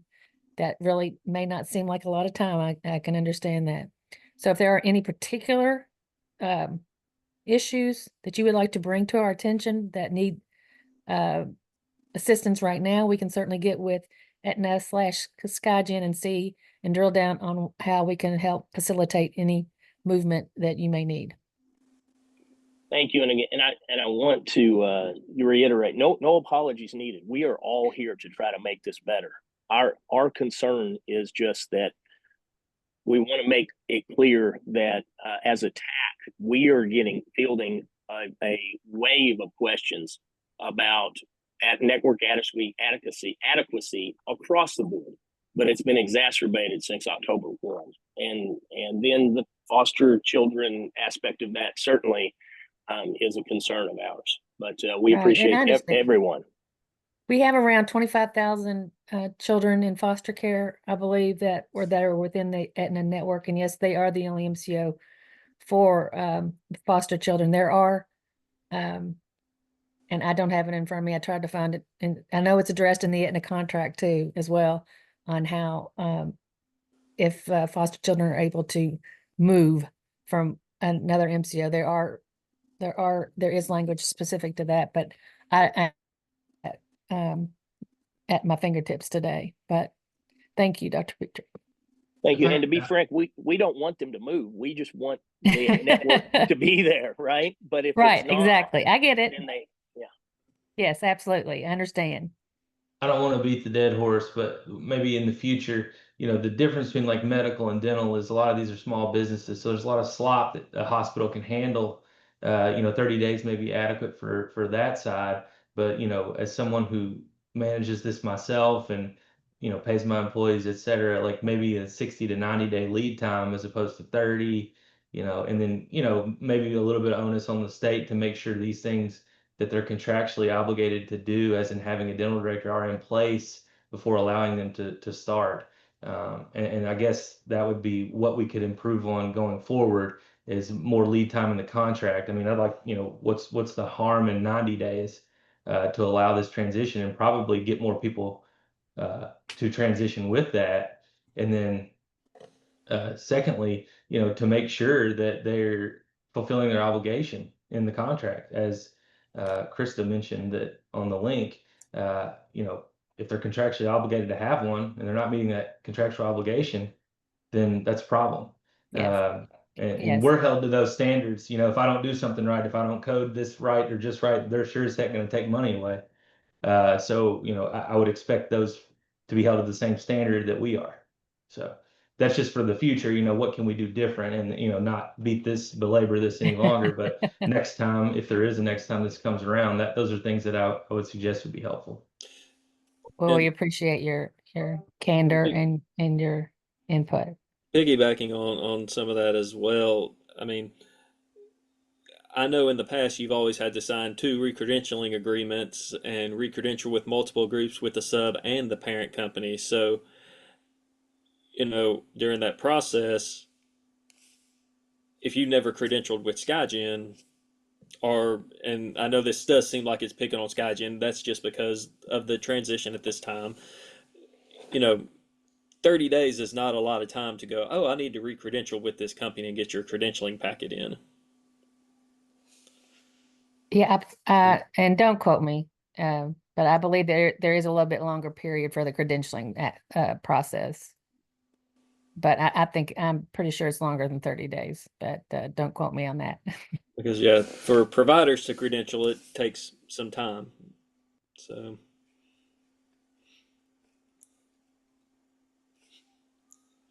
that really may not seem like a lot of time. I can understand that. So if there are any particular issues that you would like to bring to our attention that need assistance right now, we can certainly get with Aetna/Skygen and see and drill down on how we can help facilitate any movement that you may need. Thank you. And again, I want to reiterate, no apologies needed. We are all here to try to make this better. Our concern is just that we want to make it clear that as a TAC, we are fielding a wave of questions about network adequacy across the board, but it's been exacerbated since October 1. And then the foster children aspect of that certainly is a concern of ours. But we appreciate everyone. We have around 25,000 children in foster care, I believe, that are within the Aetna network. And yes, they are the only MCO for foster children. There are, and I don't have it in front of me. I tried to find it, and I know it's addressed in the Aetna contract too, as well, on how if foster children are able to move from another MCO, there is language specific to that, but I at my fingertips today. But thank you, Dr. Victor. Thank you. And to be frank, we don't want them to move. We just want the network to be there, right? But if right, it's not, exactly, I get it. Then yeah. Yes, absolutely, I understand. I don't want to beat the dead horse, but maybe in the future, the difference between like medical and dental is a lot of these are small businesses. So there's a lot of slop that a hospital can handle. 30 days may be adequate for that side. But, as someone who manages this myself and, pays my employees, et cetera, like maybe a 60 to 90-day lead time as opposed to 30, and then, maybe a little bit of onus on the state to make sure these things that they're contractually obligated to do, as in having a dental director, are in place before allowing them to start. And I guess that would be what we could improve on going forward, is more lead time in the contract. I mean, I'd like, what's the harm in 90 days to allow this transition and probably get more people to transition with that. And then secondly, to make sure that they're fulfilling their obligation in the contract, as Krista mentioned that on the link, if they're contractually obligated to have one and they're not meeting that contractual obligation, then that's a problem. Yes. And we're held to those standards. If I don't do something right, if I don't code this right or just right, they're sure as heck going to take money away. So, I would expect those to be held to the same standard that we are. So that's just for the future. What can we do different, and, not belabor this any longer. But next time, if there is a next time this comes around, those are things that I would suggest would be helpful. Well, we appreciate your candor and your input. Piggybacking on some of that as well. I mean, I know in the past you've always had to sign 2 recredentialing agreements and recredential with multiple groups with the sub and the parent company. So, during that process, if you never credentialed with Skygen, and I know this does seem like it's picking on Skygen, that's just because of the transition at this time. 30 days is not a lot of time to go, oh, I need to recredential with this company and get your credentialing packet in. Yeah, and don't quote me, but I believe there is a little bit longer period for the credentialing process. But I think I'm pretty sure it's longer than 30 days, but don't quote me on that. Because yeah, for providers to credential, it takes some time. So.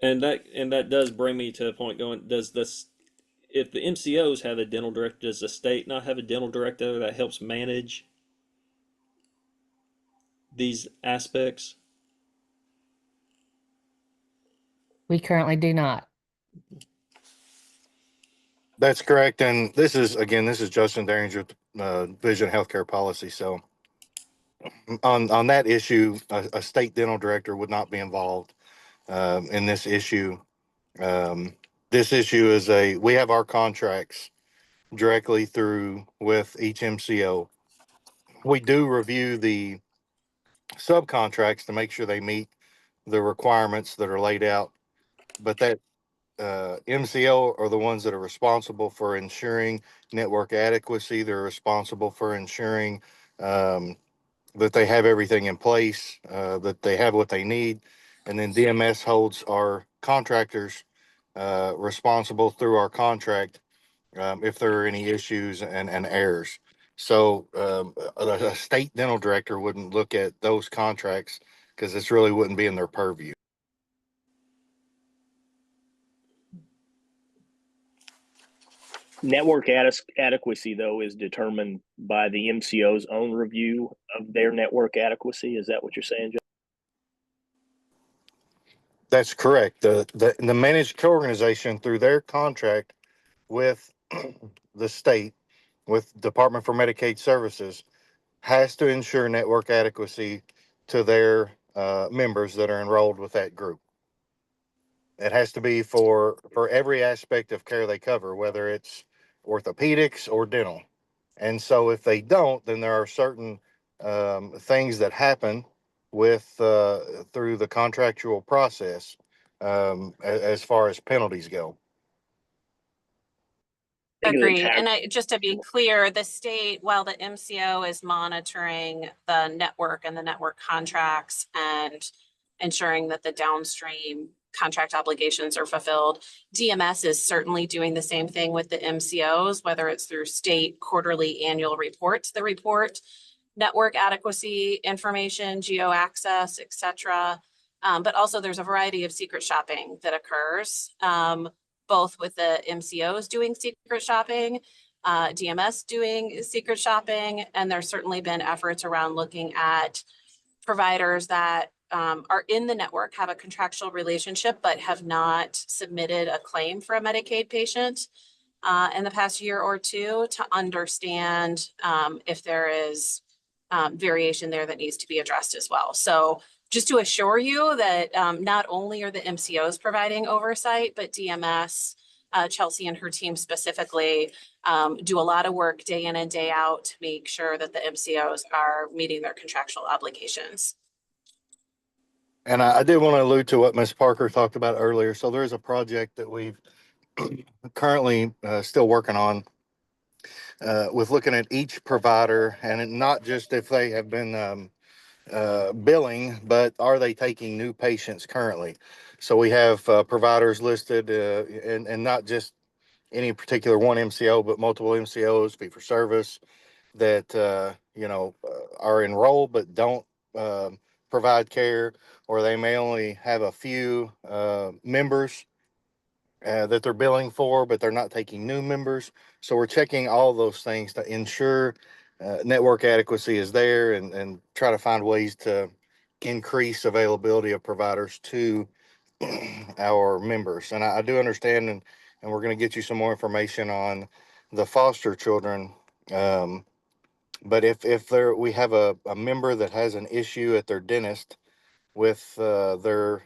And that does bring me to a point going, does if the MCOs have a dental director, does the state not have a dental director that helps manage these aspects? We currently do not. That's correct. And this is, again, this is Justin Derringer, Vision Healthcare Policy. So on that issue, a state dental director would not be involved in this issue. This issue is we have our contracts directly through with each MCO. We do review the subcontracts to make sure they meet the requirements that are laid out, but that MCO are the ones that are responsible for ensuring network adequacy. They're responsible for ensuring that they have everything in place, that they have what they need. And then DMS holds our contractors responsible through our contract if there are any issues and errors. So a state dental director wouldn't look at those contracts because this really wouldn't be in their purview. Network adequacy, though, is determined by the MCO's own review of their network adequacy. Is that what you're saying, Joe? That's correct. The managed care organization, through their contract with the state, with Department for Medicaid Services, has to ensure network adequacy to their members that are enrolled with that group. It has to be for every aspect of care they cover, whether it's orthopedics or dental. And so if they don't, then there are certain things that happen with through the contractual process as far as penalties go. Agreed. And just to be clear, the state, while the MCO is monitoring the network and the network contracts and ensuring that the downstream contract obligations are fulfilled, DMS is certainly doing the same thing with the MCOs, whether it's through state quarterly annual reports, the report, network adequacy information, geo access, et cetera. But also there's a variety of secret shopping that occurs. Both with the MCOs doing secret shopping, DMS doing secret shopping, and there's certainly been efforts around looking at providers that are in the network, have a contractual relationship, but have not submitted a claim for a Medicaid patient in the past year or two to understand if there is variation there that needs to be addressed as well. So just to assure you that not only are the MCOs providing oversight, but DMS, Chelsea and her team specifically, do a lot of work day in and day out to make sure that the MCOs are meeting their contractual obligations. And I did want to allude to what Ms. Parker talked about earlier. So there is a project that we've currently still working on with looking at each provider, and not just if they have been billing, but are they taking new patients currently? So we have providers listed and not just any particular one MCO, but multiple MCOs, fee for service, that are enrolled but don't provide care, or they may only have a few members that they're billing for, but they're not taking new members. So we're checking all those things to ensure network adequacy is there, and try to find ways to increase availability of providers to our members. And I do understand, and we're going to get you some more information on the foster children. But if we have a member that has an issue at their dentist with their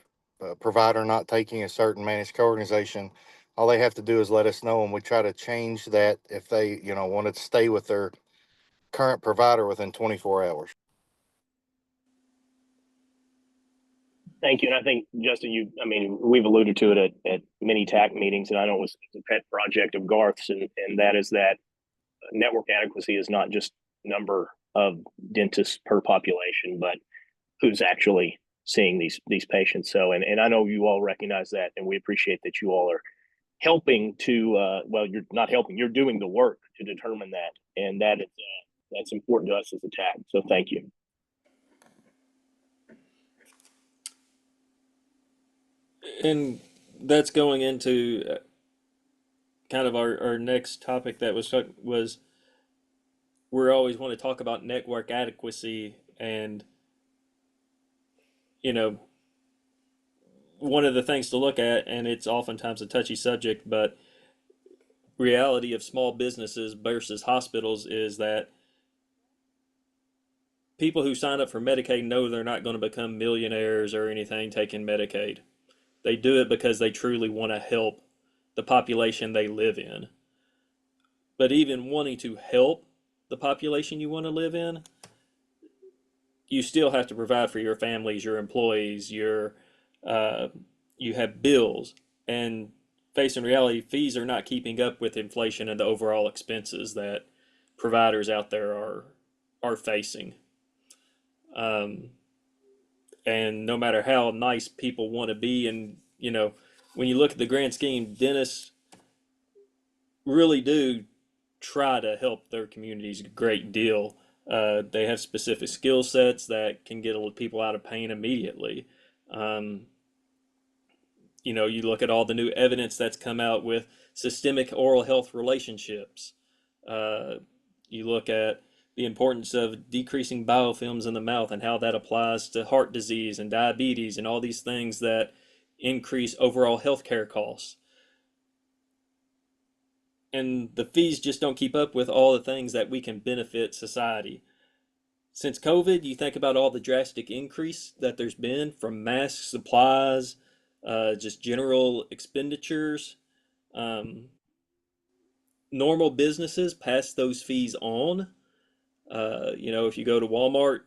provider not taking a certain managed care organization, all they have to do is let us know, and we try to change that if they want to stay with their current provider within 24 hours. Thank you. And I think, Justin, we've alluded to it at many TAC meetings, and I know it was a pet project of Garth's, and that is that network adequacy is not just number of dentists per population, but who's actually seeing these patients. So, and I know you all recognize that, and we appreciate that you all are helping to, you're not helping, you're doing the work to determine that. And that's important to us as a TAC. So thank you. And that's going into kind of our next topic that was we always want to talk about network adequacy, and you know, one of the things to look at, and it's oftentimes a touchy subject, but reality of small businesses versus hospitals is that people who sign up for Medicaid know they're not going to become millionaires or anything taking Medicaid. They do it because they truly want to help the population they live in. But even wanting to help the population you want to live in, you still have to provide for your families, your employees, you have bills, and facing reality, fees are not keeping up with inflation and the overall expenses that providers out there are facing. And no matter how nice people want to be, and when you look at the grand scheme, dentists really do try to help their communities a great deal. They have specific skill sets that can get people out of pain immediately. You look at all the new evidence that's come out with systemic oral health relationships. You look at the importance of decreasing biofilms in the mouth and how that applies to heart disease and diabetes and all these things that increase overall healthcare costs. And the fees just don't keep up with all the things that we can benefit society. Since COVID, you think about all the drastic increase that there's been from masks, supplies, just general expenditures. Normal businesses pass those fees on. If you go to Walmart,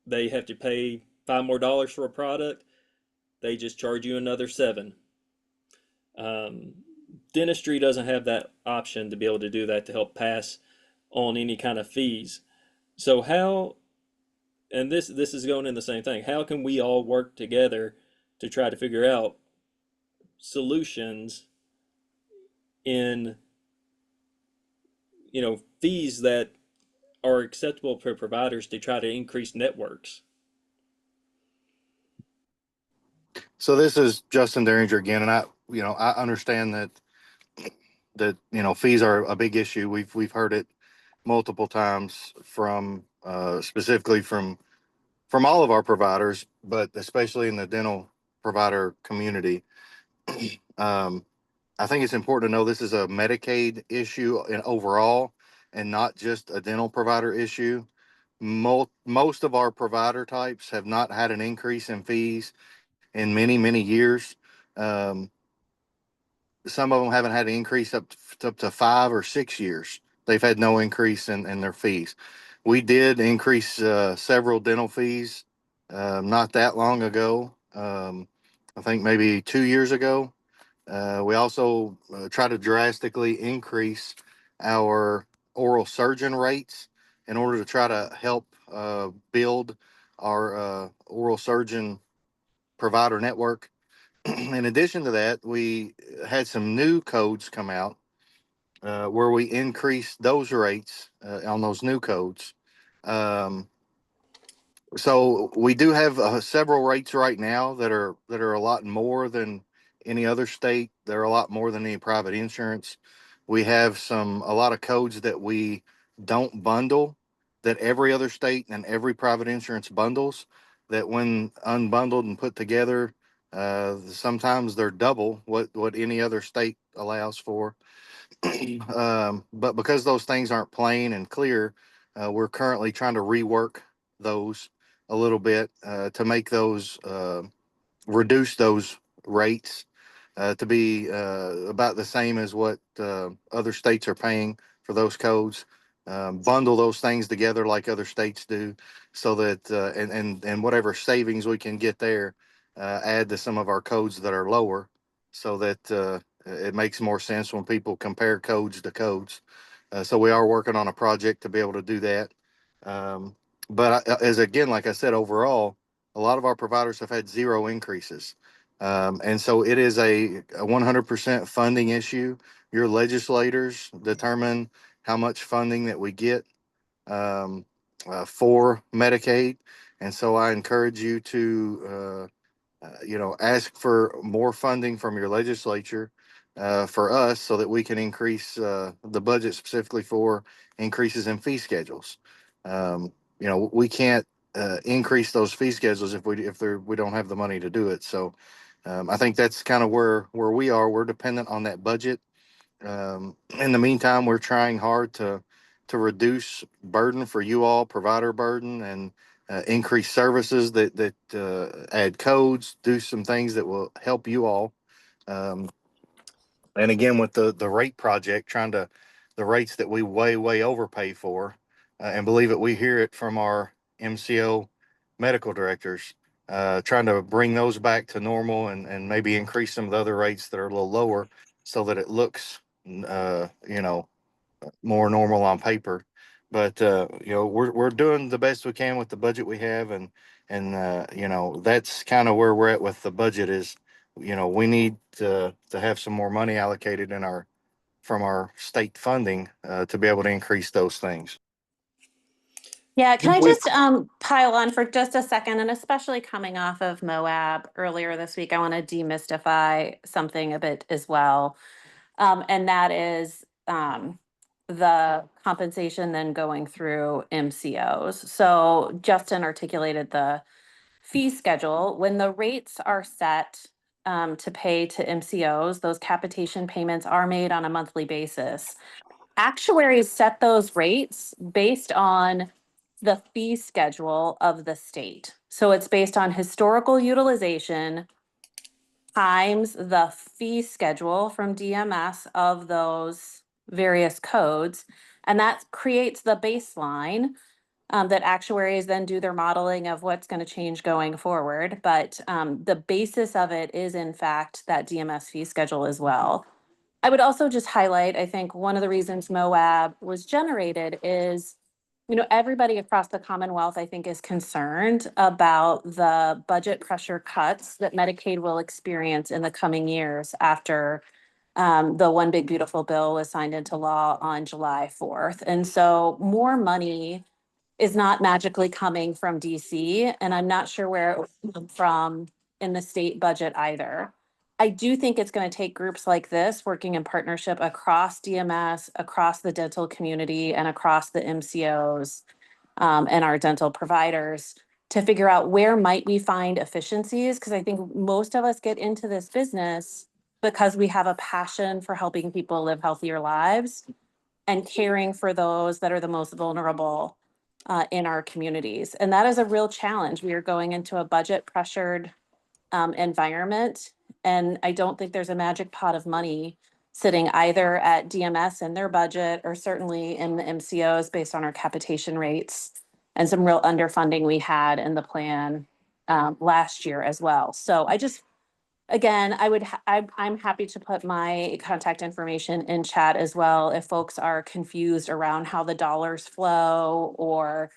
they have to pay $5 more for a product. They just charge you another $7. Dentistry doesn't have that option to be able to do that, to help pass on any kind of fees. So how, and this is going in the same thing, how can we all work together to try to figure out solutions in fees that are acceptable for providers to try to increase networks? So this is Justin Derringer again, and I understand that fees are a big issue. We've heard it multiple times from specifically from all of our providers, but especially in the dental provider community. um, I think it's important to know this is a Medicaid issue and overall, and not just a dental provider issue. Most of our provider types have not had an increase in fees in many, many years. Um, some of them haven't had an increase up to 5 or 6 years. They've had no increase in their fees. We did increase several dental fees not that long ago. I think maybe 2 years ago. We also try to drastically increase our oral surgeon rates in order to try to help build our oral surgeon provider network. In addition to that, we had some new codes come out where we increased those rates on those new codes. Um, so we do have several rates right now that are a lot more than any other state. They're a lot more than any private insurance. We have a lot of codes that we don't bundle, that every other state and every private insurance bundles, that when unbundled and put together, sometimes they're double what any other state allows for. But because those things aren't plain and clear, we're currently trying to rework those a little bit to make those reduce those rates to be about the same as what other states are paying for those codes. Bundle those things together like other states do, so that and whatever savings we can get there, add to some of our codes that are lower, so that it makes more sense when people compare codes to codes. So we are working on a project to be able to do that. But as again, like I said, overall, a lot of our providers have had zero increases. And so it is a 100% funding issue. Your legislators determine how much funding that we get for Medicaid. And so I encourage you to, ask for more funding from your legislature for us so that we can increase the budget specifically for increases in fee schedules. We can't increase those fee schedules if we don't have the money to do it. So I think that's kind of where we are. We're dependent on that budget. In the meantime, we're trying hard to reduce burden for you all, provider burden, and increase services that add codes, do some things that will help you all. Um, and again, with the rate project, the rates that we way overpay for, and believe it, we hear it from our MCO medical directors, trying to bring those back to normal and maybe increase some of the other rates that are a little lower so that it looks, more normal on paper. But we're doing the best we can with the budget we have, and that's kind of where we're at with the budget. Is we need to have some more money allocated from our state funding to be able to increase those things. Yeah, can I We- just pile on for just a second? And especially coming off of Moab earlier this week, I want to demystify something a bit as well. And that is the compensation then going through MCOs. So Justin articulated the fee schedule. When the rates are set to pay to MCOs, those capitation payments are made on a monthly basis. Actuaries set those rates based on the fee schedule of the state. So it's based on historical utilization times the fee schedule from DMS of those various codes. And that creates the baseline that actuaries then do their modeling of what's going to change going forward. But the basis of it is, in fact, that DMS fee schedule as well. I would also just highlight, I think one of the reasons Moab was generated is, everybody across the Commonwealth, I think, is concerned about the budget pressure cuts that Medicaid will experience in the coming years after the One Big Beautiful Bill was signed into law on July 4th. And so more money is not magically coming from DC, and I'm not sure where it will come from in the state budget either. I do think it's going to take groups like this working in partnership across DMS, across the dental community, and across the MCOs and our dental providers to figure out where might we find efficiencies, because I think most of us get into this business because we have a passion for helping people live healthier lives and caring for those that are the most vulnerable in our communities. And that is a real challenge. We are going into a budget pressured environment. And I don't think there's a magic pot of money sitting either at DMS in their budget or certainly in the MCOs based on our capitation rates and some real underfunding we had in the plan last year as well. So again, I'm happy to put my contact information in chat as well if folks are confused around how the dollars flow or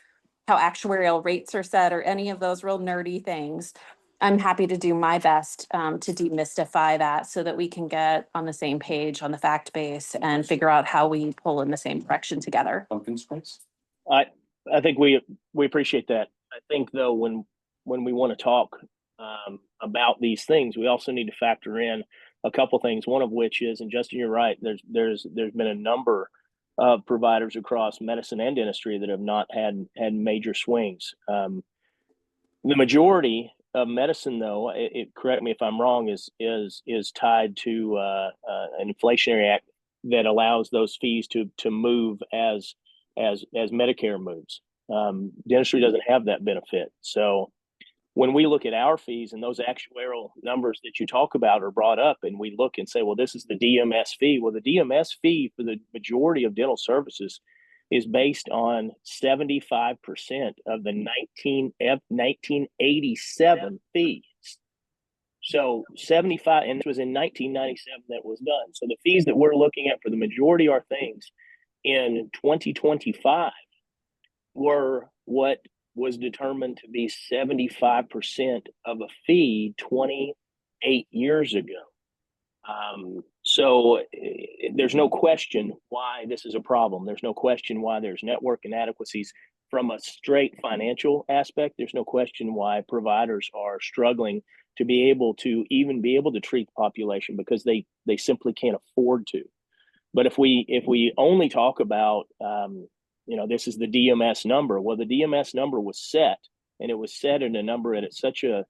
how actuarial rates are set or any of those real nerdy things. I'm happy to do my best to demystify that so that we can get on the same page on the fact base and figure out how we pull in the same direction together. I think we appreciate that. I think though when we want to talk about these things, we also need to factor in a couple things. One of which is, and Justin, you're right. There's been a number of providers across medicine and dentistry that have not had major swings. The majority of medicine, though, correct me if I'm wrong, is tied to an inflationary act that allows those fees to move as Medicare moves. Dentistry doesn't have that benefit, so when we look at our fees and those actuarial numbers that you talk about are brought up, and we look and say, well, this is the DMS fee. Well, the DMS fee for the majority of dental services is based on 75% of the 1987 fees. So 75, and it was in 1997 that was done. So the fees that we're looking at for the majority of our things in 2025 were what was determined to be 75% of a fee 28 years ago. So there's no question why this is a problem. There's no question why there's network inadequacies. from a straight financial aspect, there's no question why providers are struggling to be able to treat the population because they simply can't afford to. But if we only talk about this is the DMS number. Well, the DMS number was set, and it was set in a number at such a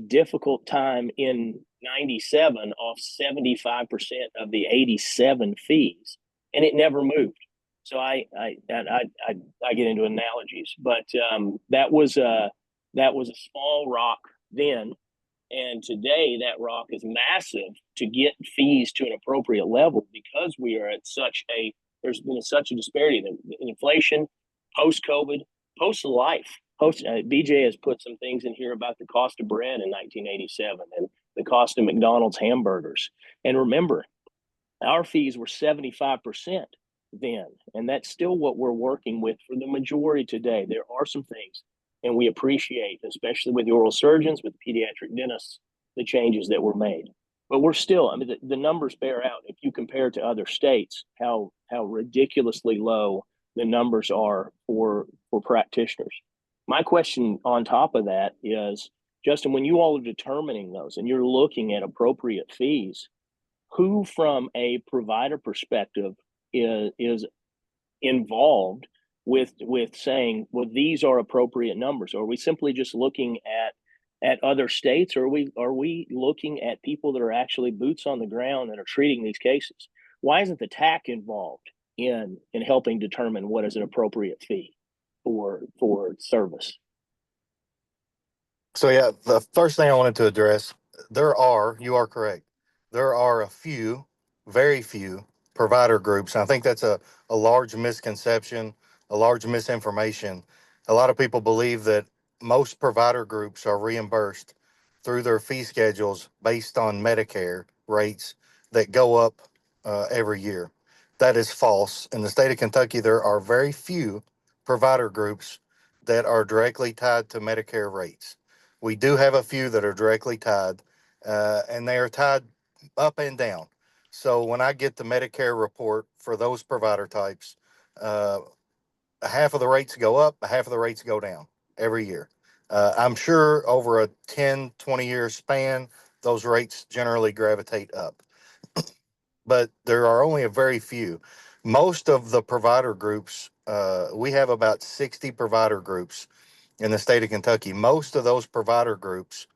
difficult time in 97 off 75% of the 87 fees, and it never moved. So I get into analogies, but that was a small rock then, and today that rock is massive to get fees to an appropriate level because we are at there's been such a disparity. The inflation, post COVID, post life. BJ has put some things in here about the cost of bread in 1987 and the cost of McDonald's hamburgers. And remember, our fees were 75% then, and that's still what we're working with for the majority today. There are some things, and we appreciate, especially with the oral surgeons, with pediatric dentists, the changes that were made. But we're still, I mean, the numbers bear out. If you compare it to other states, how ridiculously low the numbers are for practitioners. My question on top of that is, Justin, when you all are determining those and you're looking at appropriate fees, who from a provider perspective is involved with saying, well, these are appropriate numbers? Or are we simply just looking at other states, or are we looking at people that are actually boots on the ground that are treating these cases? Why isn't the TAC involved in helping determine what is an appropriate fee for service? So yeah, the first thing I wanted to address, you are correct. There are a few, very few provider groups. And I think that's a large misconception, a large misinformation. A lot of people believe that most provider groups are reimbursed through their fee schedules based on Medicare rates that go up every year. That is false. In the state of Kentucky, there are very few provider groups that are directly tied to Medicare rates. We do have a few that are directly tied, and they are tied up and down. So when I get the Medicare report for those provider types, half of the rates go up, half of the rates go down every year. I'm sure over a 10, 20-year span, those rates generally gravitate up. But there are only a very few. Most of the provider groups, we have about 60 provider groups in the state of Kentucky. Most of those provider groups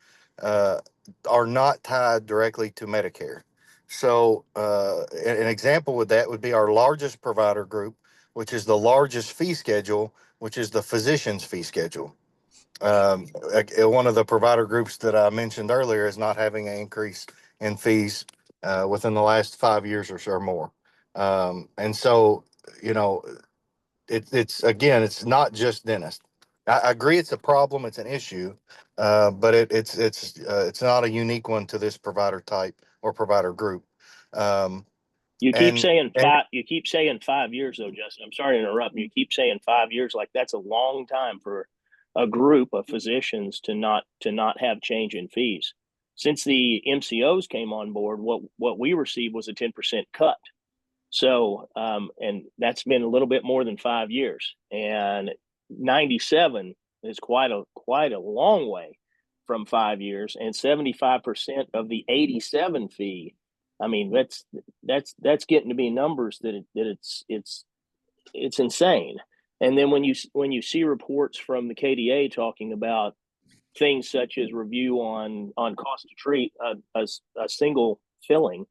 are not tied directly to Medicare. So an example with that would be our largest provider group, which is the largest fee schedule, which is the physician's fee schedule. One of the provider groups that I mentioned earlier is not having an increase in fees within the last 5 years or so or more. And so, it's not just dentists. I agree it's a problem, it's an issue, but it's not a unique one to this provider type or provider group. You keep saying and 5 years though, Justin. I'm sorry to interrupt. You keep saying 5 years, like that's a long time for a group of physicians to not have change in fees. Since the MCOs came on board, what we received was a 10% cut. So, and that's been a little bit more than 5 years, and 97 is quite a long way from 5 years, and 75% of the 87 fee. I mean, that's getting to be numbers that it's insane. And then when you see reports from the KDA talking about things such as review on cost to treat a single filling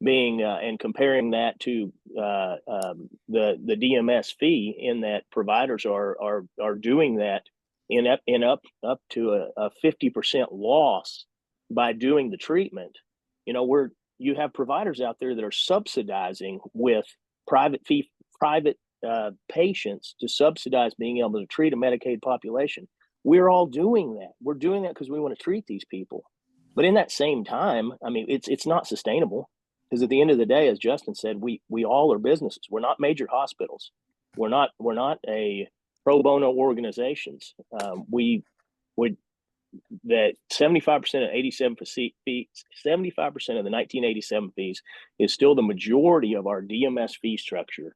being and comparing that to the DMS fee, in that providers are doing that in up to a 50% loss by doing the treatment. You have providers out there that are subsidizing with private patients to subsidize being able to treat a Medicaid population. We're all doing that. We're doing that because we want to treat these people. But in that same time, I mean, it's not sustainable, because at the end of the day, as Justin said, we all are businesses. We're not major hospitals. We're not a pro bono organizations. That 75% of 87 fees, 75% of the 1987 fees is still the majority of our DMS fee structure.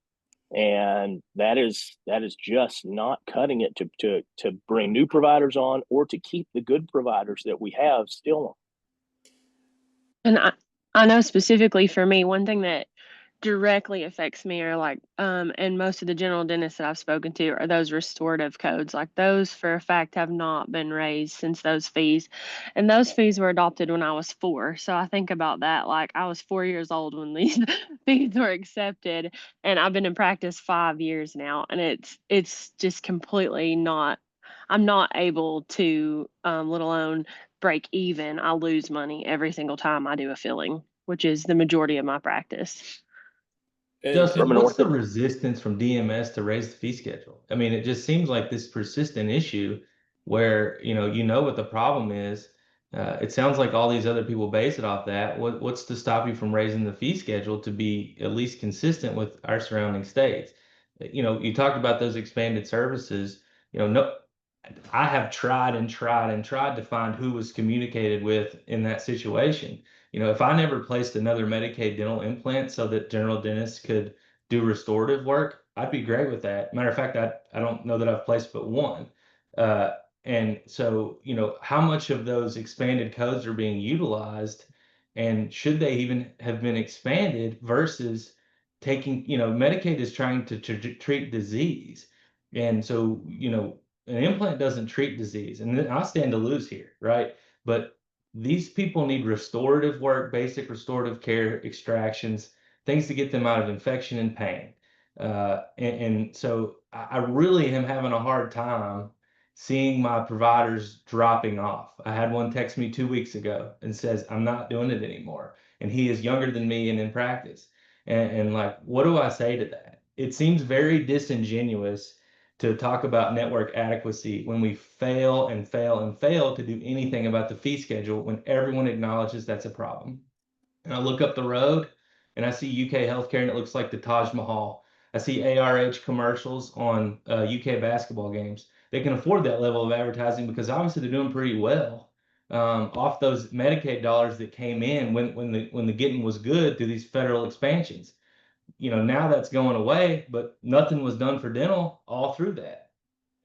And that is just not cutting it to bring new providers on or to keep the good providers that we have still on. And I know specifically for me, one thing that directly affects me are like, and most of the general dentists that I've spoken to are those restorative codes. Like those for a fact have not been raised since those fees. And those fees were adopted when I was 4. So I think about that. Like I was 4 years old when these fees were accepted. And I've been in practice 5 years now. And it's just completely not, I'm not able to, let alone break even. I lose money every single time I do a filling, which is the majority of my practice. And Justin, what's the resistance from DMS to raise the fee schedule? I mean, it just seems like this persistent issue where, you know what the problem is. It sounds like all these other people base it off that. What's to stop you from raising the fee schedule to be at least consistent with our surrounding states? You talked about those expanded services. No, I have tried and tried and tried to find who was communicated with in that situation. If I never placed another Medicaid dental implant so that general dentists could do restorative work, I'd be great with that. Matter of fact, I don't know that I've placed but one. Uh, and so, how much of those expanded codes are being utilized, and should they even have been expanded versus taking, Medicaid is trying to treat disease. And so, an implant doesn't treat disease, and I stand to lose here, right? But these people need restorative work, basic restorative care, extractions, things to get them out of infection and pain. And so I really am having a hard time seeing my providers dropping off. I had one text me 2 weeks ago and says, I'm not doing it anymore. And he is younger than me and in practice. And like, what do I say to that? It seems very disingenuous to talk about network adequacy when we fail and fail and fail to do anything about the fee schedule when everyone acknowledges that's a problem. And I look up the road and I see UK healthcare and it looks like the Taj Mahal. I see ARH commercials on UK basketball games. They can afford that level of advertising because obviously they're doing pretty well off those Medicaid dollars that came in when the getting was good through these federal expansions. Now that's going away, but nothing was done for dental all through that.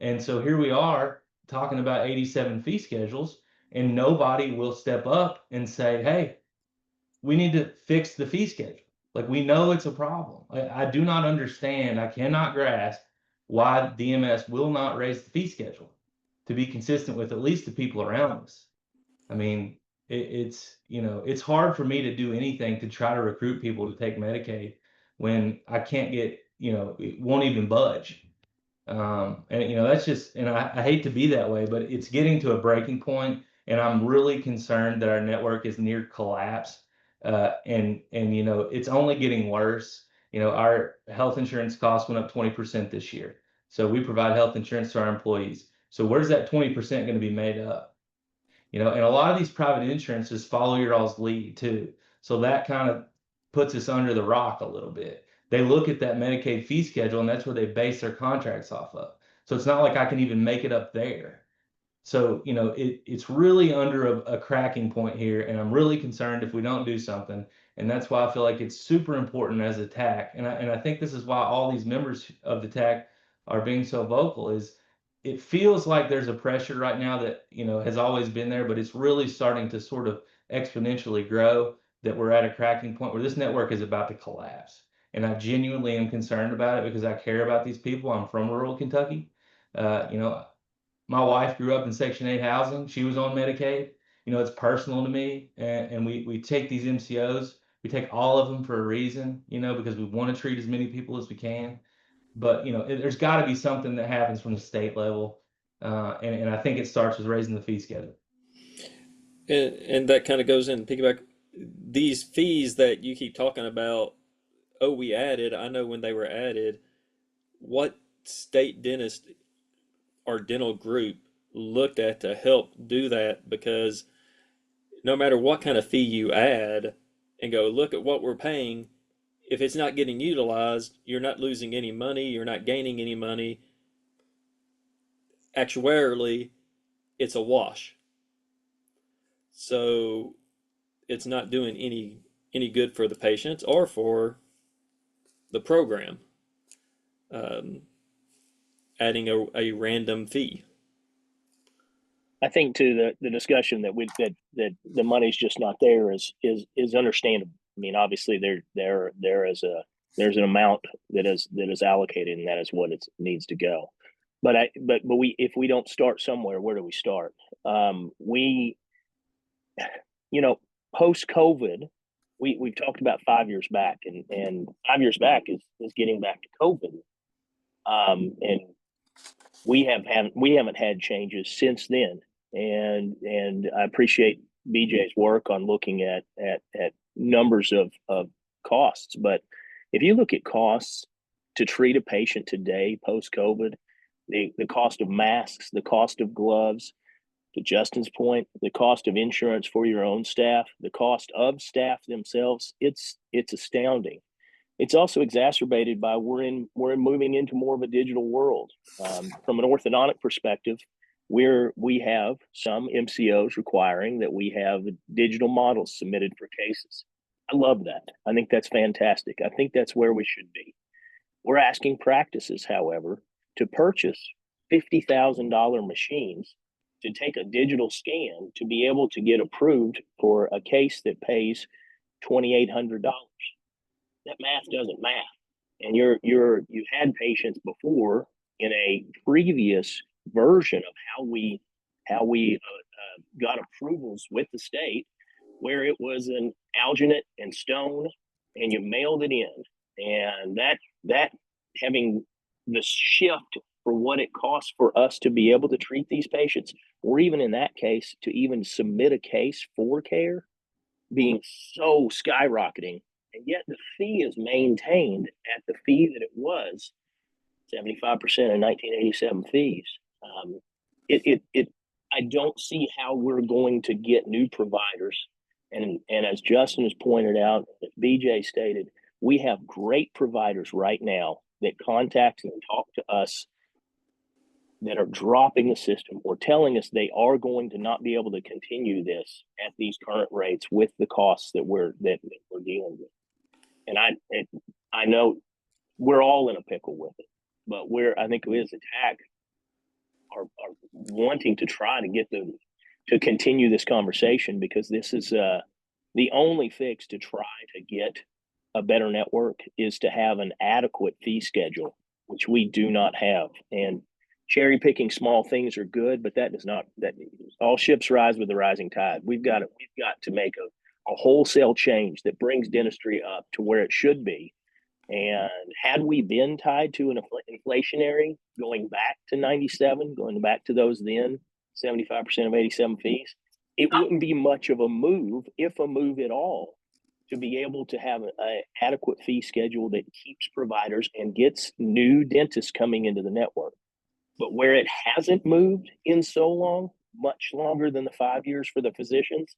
And so here we are talking about 87 fee schedules, and nobody will step up and say, hey, we need to fix the fee schedule. Like we know it's a problem. I do not understand. I cannot grasp why DMS will not raise the fee schedule to be consistent with at least the people around us. I mean, it's hard for me to do anything to try to recruit people to take Medicaid when I can't get, it won't even budge. And that's just, and I hate to be that way, but it's getting to a breaking point, and I'm really concerned that our network is near collapse. And it's only getting worse. Our health insurance costs went up 20% this year. So we provide health insurance to our employees. So where's that 20% going to be made up? And a lot of these private insurances follow your all's lead too. So that kind of puts us under the rock a little bit. They look at that Medicaid fee schedule and that's where they base their contracts off of. So it's not like I can even make it up there. So, it's really under a cracking point here, and I'm really concerned if we don't do something. And that's why I feel like it's super important as a TAC. And I think this is why all these members of the TAC are being so vocal is it feels like there's a pressure right now that, has always been there, but it's really starting to sort of exponentially grow that we're at a cracking point where this network is about to collapse. And I genuinely am concerned about it because I care about these people. I'm from rural Kentucky. My wife grew up in Section 8 housing. She was on Medicaid. It's personal to me. And we take these MCOs, we take all of them for a reason, because we want to treat as many people as we can. But, there's got to be something that happens from the state level. And I think it starts with raising the fee schedule. and that kind of goes in piggyback these fees that you keep talking about. Oh, we added. I know when they were added, what state dentist or dental group looked at to help do that, because no matter what kind of fee you add and go look at what we're paying, if it's not getting utilized, you're not losing any money, you're not gaining any money. Actuarially, it's a wash. So it's not doing any good for the patients or for the program. um, adding a random fee. I think too the discussion that that the money's just not there is understandable. I mean, obviously there's an amount that is allocated, and that is what it needs to go. But we if we don't start somewhere, where do we start? We post COVID, we've talked about 5 years back, and 5 years back is getting back to COVID. And we haven't had changes since then. And I appreciate BJ's work on looking at numbers of costs. But if you look at costs to treat a patient today post COVID, the cost of masks, the cost of gloves, to Justin's point, the cost of insurance for your own staff, the cost of staff themselves, it's astounding. It's also exacerbated by we're moving into more of a digital world. From an orthodontic perspective, we have some MCOs requiring that we have digital models submitted for cases. I love that. I think that's fantastic. I think that's where we should be. We're asking practices, however, to purchase $50,000 machines to take a digital scan to be able to get approved for a case that pays $2,800. That math doesn't math. And you had patients before in a previous version of how we got approvals with the state, where it was an alginate and stone, and you mailed it in, and that having the shift for what it costs for us to be able to treat these patients, or even in that case to even submit a case for care, being so skyrocketing, and yet the fee is maintained at the fee that it was, 75% of 1987 fees. I don't see how we're going to get new providers. And as Justin has pointed out, as BJ stated, we have great providers right now that contact and talk to us that are dropping the system or telling us they are going to not be able to continue this at these current rates with the costs that we're dealing with. And I know we're all in a pickle with it, but I think we as a TAC are wanting to try to get them to continue this conversation, because this is the only fix to try to get a better network is to have an adequate fee schedule, which we do not have. And cherry picking small things are good, but that all ships rise with the rising tide. We've got to make a wholesale change that brings dentistry up to where it should be. And had we been tied to an inflationary going back to 97, going back to those then 75% of 87 fees, it wouldn't be much of a move, if a move at all, to be able to have an adequate fee schedule that keeps providers and gets new dentists coming into the network. But where it hasn't moved in so long, much longer than the 5 years for the physicians,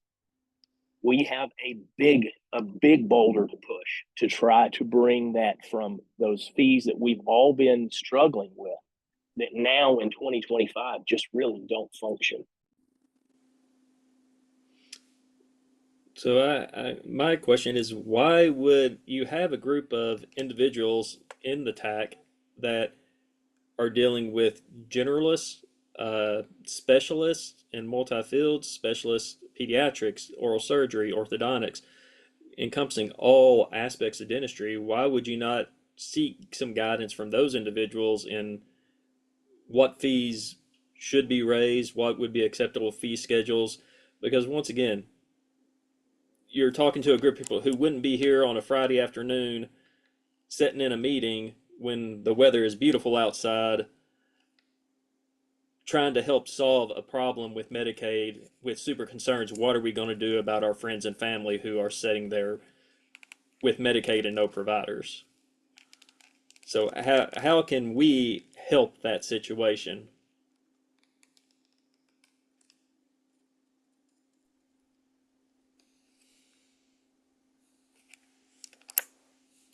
we have a big boulder to push to try to bring that from those fees that we've all been struggling with, that now in 2025 just really don't function. So my question is, why would you have a group of individuals in the TAC that are dealing with generalists, specialists in multi-fields, specialists, pediatrics, oral surgery, orthodontics, encompassing all aspects of dentistry? Why would you not seek some guidance from those individuals in what fees should be raised, what would be acceptable fee schedules? Because once again, you're talking to a group of people who wouldn't be here on a Friday afternoon sitting in a meeting when the weather is beautiful outside, trying to help solve a problem with Medicaid with super concerns. What are we going to do about our friends and family who are sitting there with Medicaid and no providers? So how can we help that situation?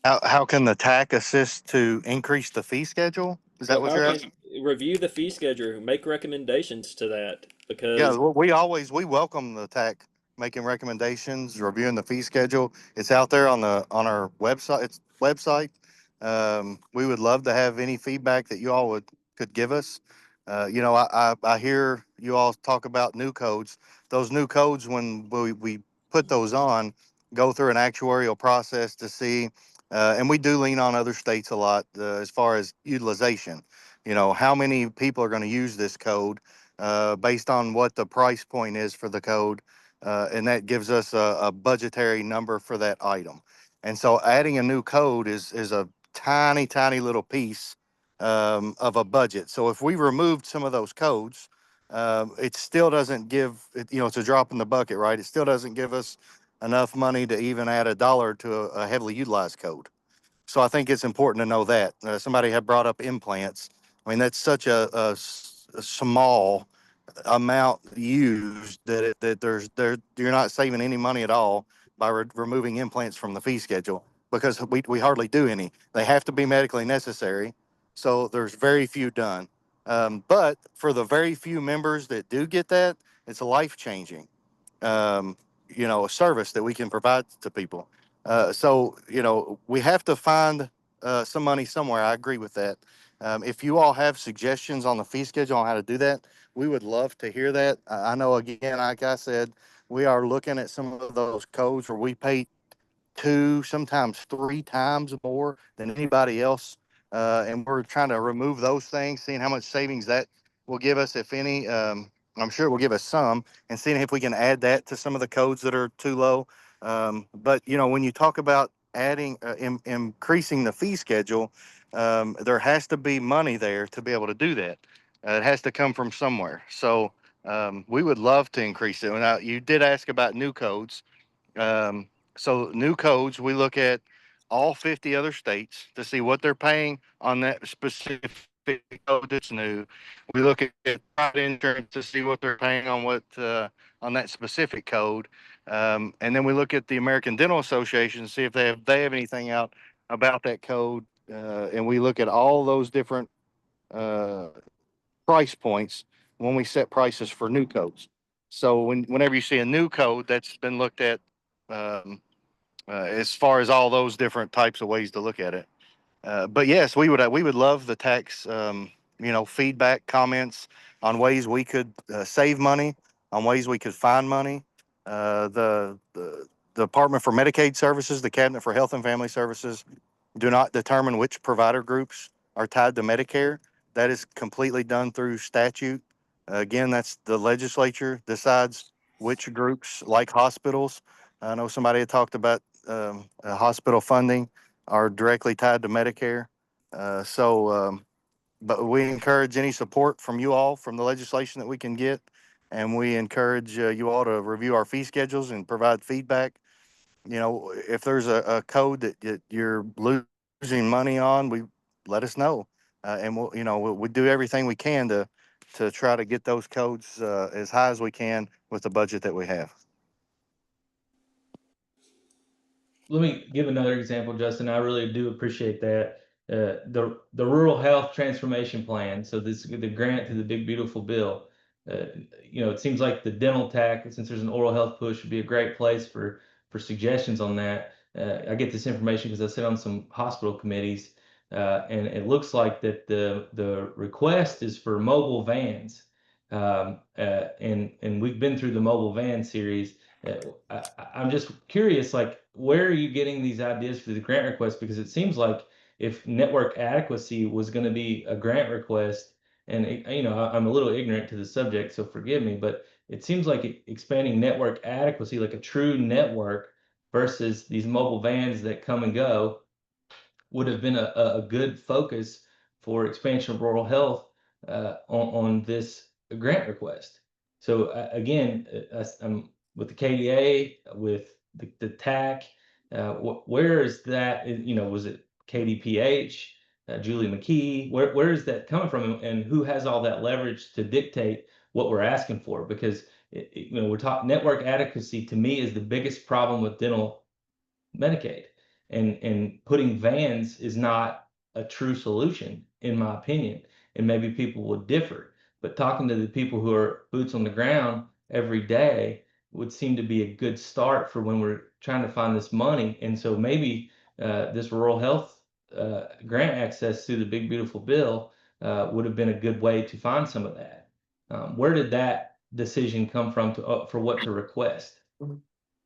How can the TAC assist to increase the fee schedule? Is that what you're asking? Review the fee schedule, make recommendations to that, because Yeah, we welcome the TAC making recommendations, reviewing the fee schedule. It's out there on our website. We would love to have any feedback that you all could give us. I hear you all talk about new codes. Those new codes, when we put those on, go through an actuarial process to see, and we do lean on other states a lot as far as utilization. How many people are going to use this code based on what the price point is for the code, and that gives us a budgetary number for that item. And so adding a new code is a tiny, tiny little piece of a budget. So if we removed some of those codes, it still doesn't give it, it's a drop in the bucket, right? It still doesn't give us enough money to even add a dollar to a heavily utilized code. So I think it's important to know that. Somebody had brought up implants. I mean, that's such a small amount used that you're not saving any money at all by removing implants from the fee schedule, because we hardly do any. They have to be medically necessary, so there's very few done. But for the very few members that do get that, it's life changing. Um, a service that we can provide to people. So we have to find some money somewhere. I agree with that. If you all have suggestions on the fee schedule on how to do that, we would love to hear that. I know, again, like I said, we are looking at some of those codes where we pay two, sometimes three times more than anybody else. And we're trying to remove those things, seeing how much savings that will give us, if any. I'm sure it will give us some, and seeing if we can add that to some of the codes that are too low. But when you talk about adding, increasing the fee schedule, there has to be money there to be able to do that. It has to come from somewhere. So we would love to increase it. Now, you did ask about new codes. Um, so new codes, we look at all 50 other states to see what they're paying on that specific code that's new. We look at private insurance to see what they're paying on on that specific code. And then we look at the American Dental Association to see if they have anything out about that code. And we look at all those different uh, price points when we set prices for new codes. So whenever you see a new code, that's been looked at um, as far as all those different types of ways to look at it. But yes, we would love the tax feedback, comments on ways we could save money, on ways we could find money. The Department for Medicaid Services, the Cabinet for Health and Family Services, do not determine which provider groups are tied to Medicare. That is completely done through statute. Again, that's the legislature decides which groups, like hospitals. I know somebody had talked about hospital funding are directly tied to Medicare. But we encourage any support from you all from the legislation that we can get. And we encourage you all to review our fee schedules and provide feedback. If there's a code that you're losing money on, we let us know. And we'll do everything we can to try to get those codes as high as we can with the budget that we have. Let me give another example, Justin. I really do appreciate that. The rural health transformation plan. So the grant to the big beautiful bill. It seems like the dental TAC, since there's an oral health push, would be a great place for suggestions on that. I get this information because I sit on some hospital committees, and it looks like that the request is for mobile vans, and we've been through the mobile van series. I'm just curious, like, where are you getting these ideas for the grant request? Because it seems like if network adequacy was going to be a grant request, and I'm a little ignorant to the subject, so forgive me, but it seems like expanding network adequacy, like a true network versus these mobile vans that come and go, would have been a good focus for expansion of rural health on this grant request. So again, I'm with the KDA, with the TAC. Where is that? Was it KDPH, Julie McKee? Where is that coming from, and who has all that leverage to dictate what we're asking for? Because we're talking network adequacy. To me, is the biggest problem with dental Medicaid, and putting vans is not a true solution, in my opinion. And maybe people would differ, but talking to the people who are boots on the ground every day would seem to be a good start for when we're trying to find this money. And so maybe this rural health grant access through the big beautiful bill would have been a good way to find some of that. Where did that decision come from for what to request?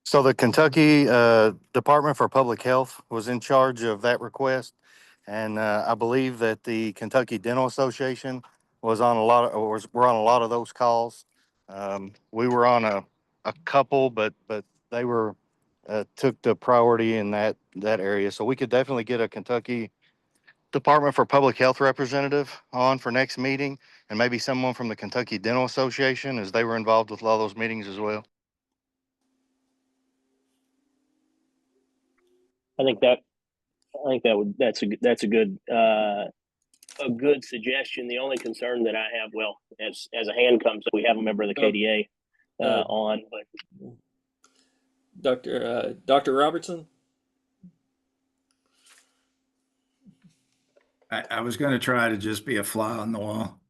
So the Kentucky Department for Public Health was in charge of that request. And I believe that the Kentucky Dental Association was on a lot of, were on a lot of those calls. We were on a couple, but they were took the priority in that area. So we could definitely get a Kentucky Department for Public Health representative on for next meeting, and maybe someone from the Kentucky Dental Association, as they were involved with a lot of those meetings as well. I think that's a good suggestion. The only concern that I have, well, as a hand comes, we have a member of the KDA on, but Dr. Robertson. I was going to try to just be a fly on the wall.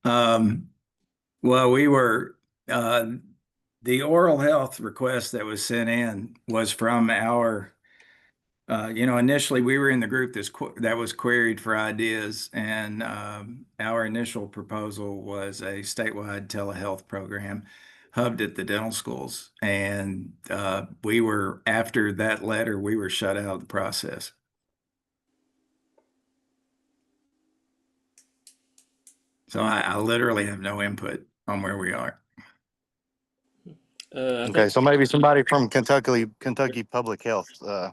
Well, we were the oral health request that was sent in was from our. Initially we were in the group that was queried for ideas, and our initial proposal was a statewide telehealth program hubbed at the dental schools. And after that letter, we were shut out of the process. So I literally have no input on where we are. Okay, so maybe somebody from Kentucky Public Health. I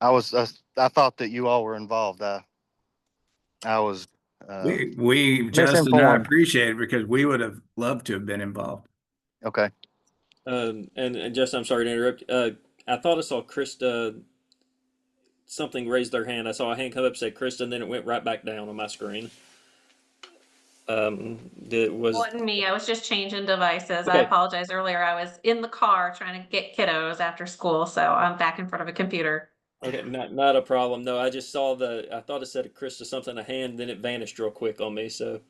thought that you all were involved. I was Justin and I misinformed. appreciate it because we would have loved to have been involved. Okay. And Justin, I'm sorry to interrupt. I thought I saw Krista. Something raised their hand. I saw a hand come up, say Krista, and then it went right back down on my screen. Wasn't me. I was just changing devices. I Okay. apologize earlier. I was in the car trying to get kiddos after school, so I'm back in front of a computer. Okay, not a problem. No, I just saw I thought it said Krista something, a hand, then it vanished real quick on me. So,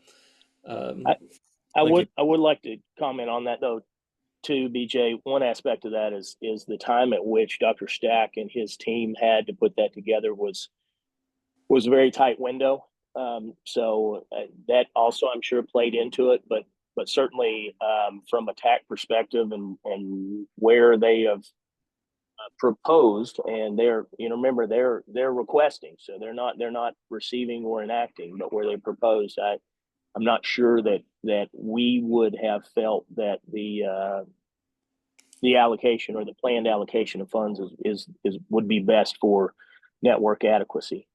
I would like to comment on that though, too, BJ. One aspect of that is the time at which Dr. Stack and his team had to put that together was a very tight window. So that also, I'm sure, played into it. But certainly from a TAC perspective and where they have proposed, and remember they're requesting, so they're not receiving or enacting, but where they proposed, I'm not sure that we would have felt that the allocation or the planned allocation of funds is would be best for network adequacy.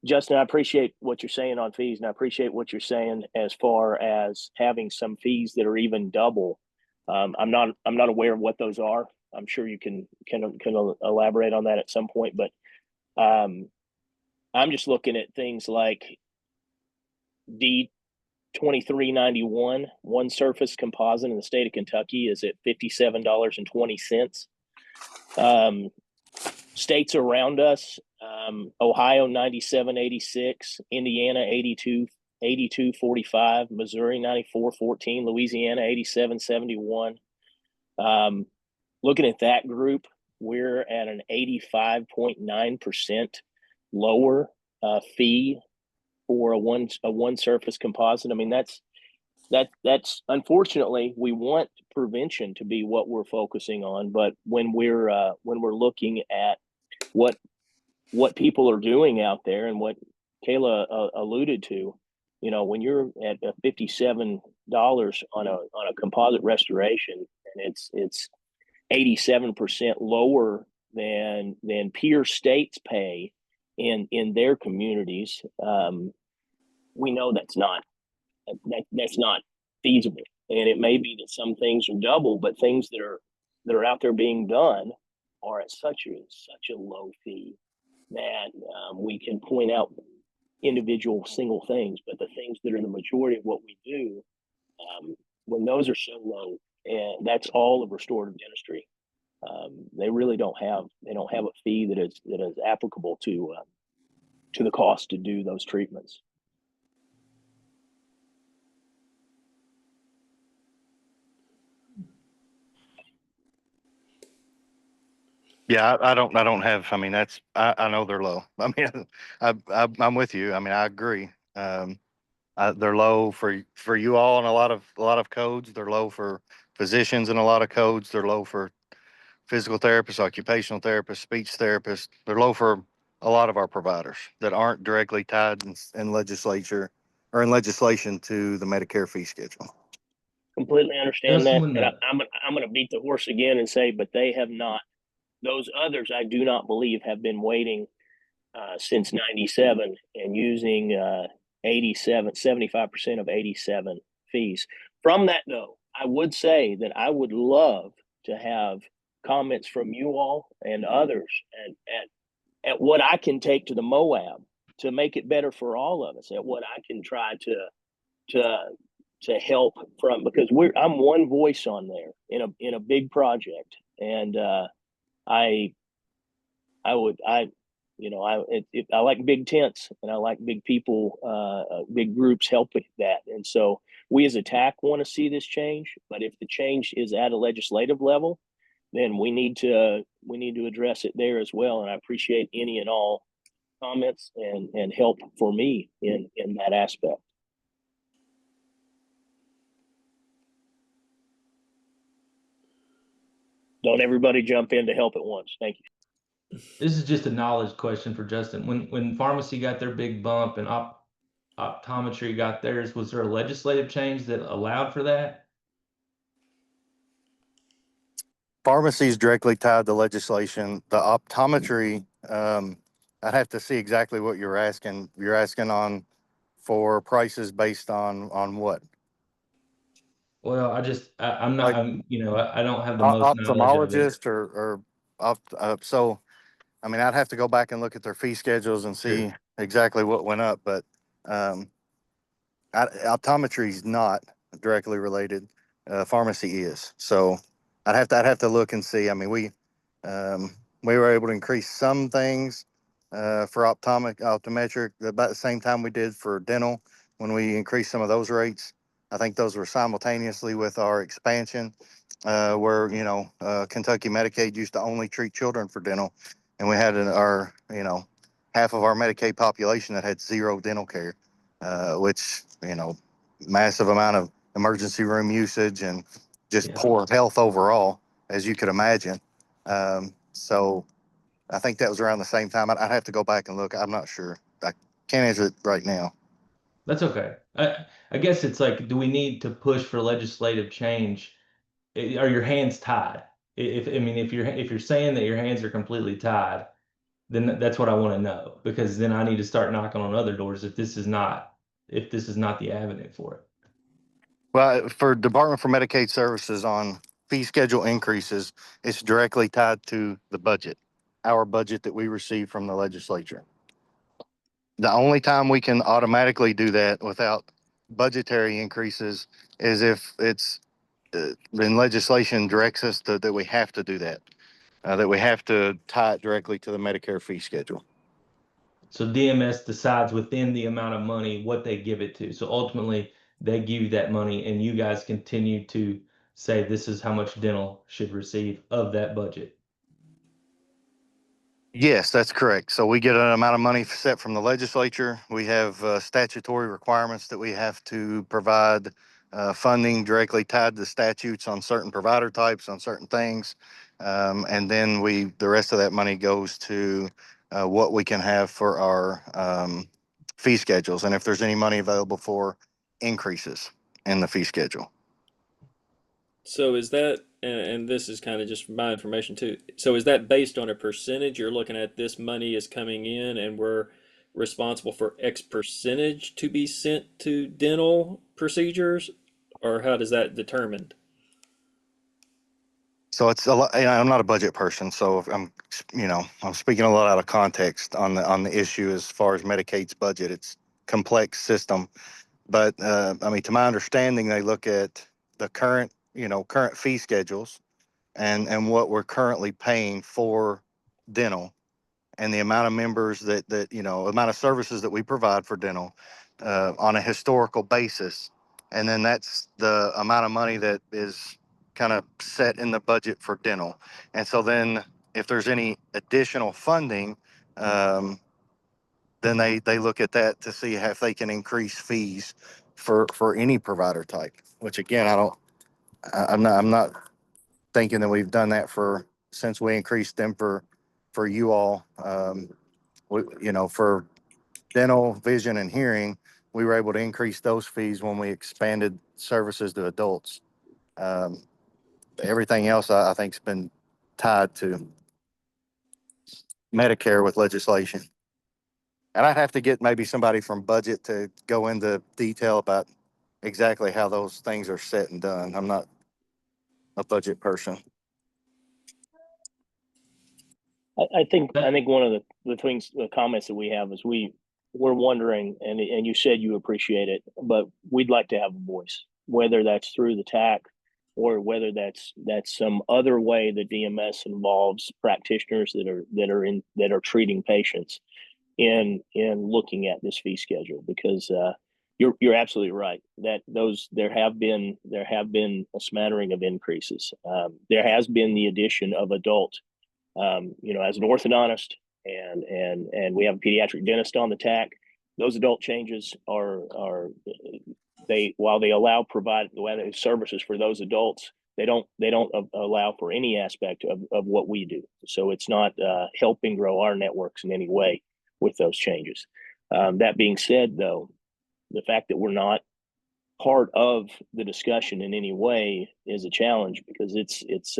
Justin, I appreciate what you're saying on fees, and I appreciate what you're saying as far as having some fees that are even double. I'm not aware of what those are. I'm sure you can elaborate on that at some point, but I'm just looking at things like D2391, one surface composite in the state of Kentucky is at $57.20. States around us, Ohio 97.86, Indiana 82.45, Missouri 94.14, Louisiana 87.71. Looking at that group, we're at an 85.9% lower fee for a one surface composite. I mean, that's unfortunately, we want prevention to be what we're focusing on, but when we're looking at what people are doing out there and what Kayla alluded to, when you're at $57 on a composite restoration, and it's 87% lower than peer states pay in their communities, we know that's not feasible. And it may be that some things are double, but things that are out there being done are at such a low fee that we can point out individual single things, but the things that are the majority of what we do, when those are so low, and that's all of restorative dentistry, they really don't have a fee that is applicable to the cost to do those treatments. Yeah, I don't have, I mean, I know they're low. I mean, I'm with you. I mean, I agree. They're low for you all in a lot of codes. They're low for physicians in a lot of codes. They're low for physical therapists, occupational therapists, speech therapists. They're low for a lot of our providers that aren't directly tied in legislature or in legislation to the Medicare fee schedule. Completely understand Justin, that, when and the I'm gonna beat the horse again and say, but they have not. Those others, I do not believe, have been waiting since '97 and using 75% of 87 fees. From that, though, I would say that I would love to have comments from you all and others at what I can take to the Moab to make it better for all of us, at what I can try to to help from, because I'm one voice on there in a big project, and I I would I you know I like big tents, and I like big people, big groups helping that, and so we as a TAC want to see this change. But if the change is at a legislative level, then we need to address it there as well. And I appreciate any and all comments and help for me in that aspect. Don't everybody jump in to help at once. Thank you. This is just a knowledge question for Justin. When pharmacy got their big bump and optometry got theirs, was there a legislative change that allowed for that? Pharmacy is directly tied to legislation. The optometry, I'd have to see exactly what you're asking. You're asking on for prices based on what? Well, I'm not, Like I don't have the most knowledge of it. ophthalmologist so I mean, I'd have to go back and look at their fee schedules and Sure. see exactly what went up, but um, optometry is not directly related. Pharmacy is. So I'd have to look and see. I mean, we were able to increase some things for optometric about the same time we did for dental when we increased some of those rates. I think those were simultaneously with our expansion, where Kentucky Medicaid used to only treat children for dental, and we had our half of our Medicaid population that had zero dental care, which massive amount of emergency room usage and just Yeah. poor health overall, as you could imagine. So I think that was around the same time. I'd have to go back and look. I'm not sure. I can't answer it right now. That's okay. I guess it's like, do we need to push for legislative change? Are your hands tied? If you're saying that your hands are completely tied, then that's what I want to know, because then I need to start knocking on other doors if this is not the avenue for it. Well, for Department for Medicaid Services on fee schedule increases, it's directly tied to the budget, our budget that we receive from the legislature. The only time we can automatically do that without budgetary increases is if it's then legislation directs us that we have to do that we have to tie it directly to the Medicare fee schedule. So DMS decides within the amount of money what they give it to. So ultimately, they give you that money, and you guys continue to say this is how much dental should receive of that budget. Yes, that's correct. So we get an amount of money set from the legislature. We have statutory requirements that we have to provide funding directly tied to statutes on certain provider types, on certain things. And then the rest of that money goes to what we can have for our fee schedules. And if there's any money available for increases in the fee schedule. So is that, and this is kind of just for my information too. So is that based on a percentage? You're looking at this money is coming in and we're responsible for X percentage to be sent to dental procedures, or how does that determined? So it's a lot. I'm not a budget person, so I'm speaking a lot out of context on the issue as far as Medicaid's budget. It's complex system, but I mean, to my understanding, they look at the current fee schedules and what we're currently paying for dental and the amount of members amount of services that we provide for dental on a historical basis. And then that's the amount of money that is kind of set in the budget for dental. And so then if there's any additional funding, then they look at that to see if they can increase fees for any provider type, which again, I'm not thinking that we've done that since we increased them for you all. For dental, vision, and hearing, we were able to increase those fees when we expanded services to adults. Um, Everything else, I think, has been tied to Medicare with legislation. And I'd have to get maybe somebody from budget to go into detail about exactly how those things are set and done. I'm not a budget person. I think one of the comments that we have is we're wondering, and you said you appreciate it, but we'd like to have a voice, whether that's through the TAC or whether that's some other way the DMS involves practitioners that are treating patients in looking at this fee schedule, because you're absolutely right that there have been a smattering of increases. There has been the addition of adult. As an orthodontist and we have a pediatric dentist on the TAC, those adult changes are while they allow services for those adults, they don't allow for any aspect of what we do. So it's not helping grow our networks in any way with those changes. That being said, though, the fact that we're not part of the discussion in any way is a challenge, because it's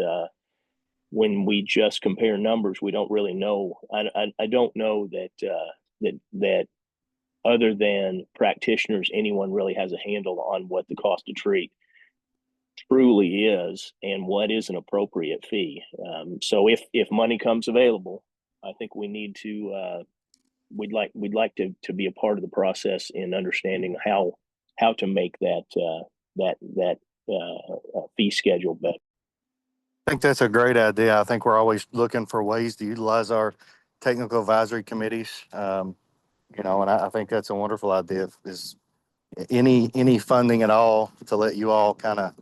when we just compare numbers, we don't really know. I don't know that other than practitioners, anyone really has a handle on what the cost to treat truly is and what is an appropriate fee. So if money comes available, I think we need to we'd like to be a part of the process in understanding how to make that fee schedule better. I think that's a great idea. I think we're always looking for ways to utilize our technical advisory committees. And I think that's a wonderful idea. Is any funding at all to let you all kind of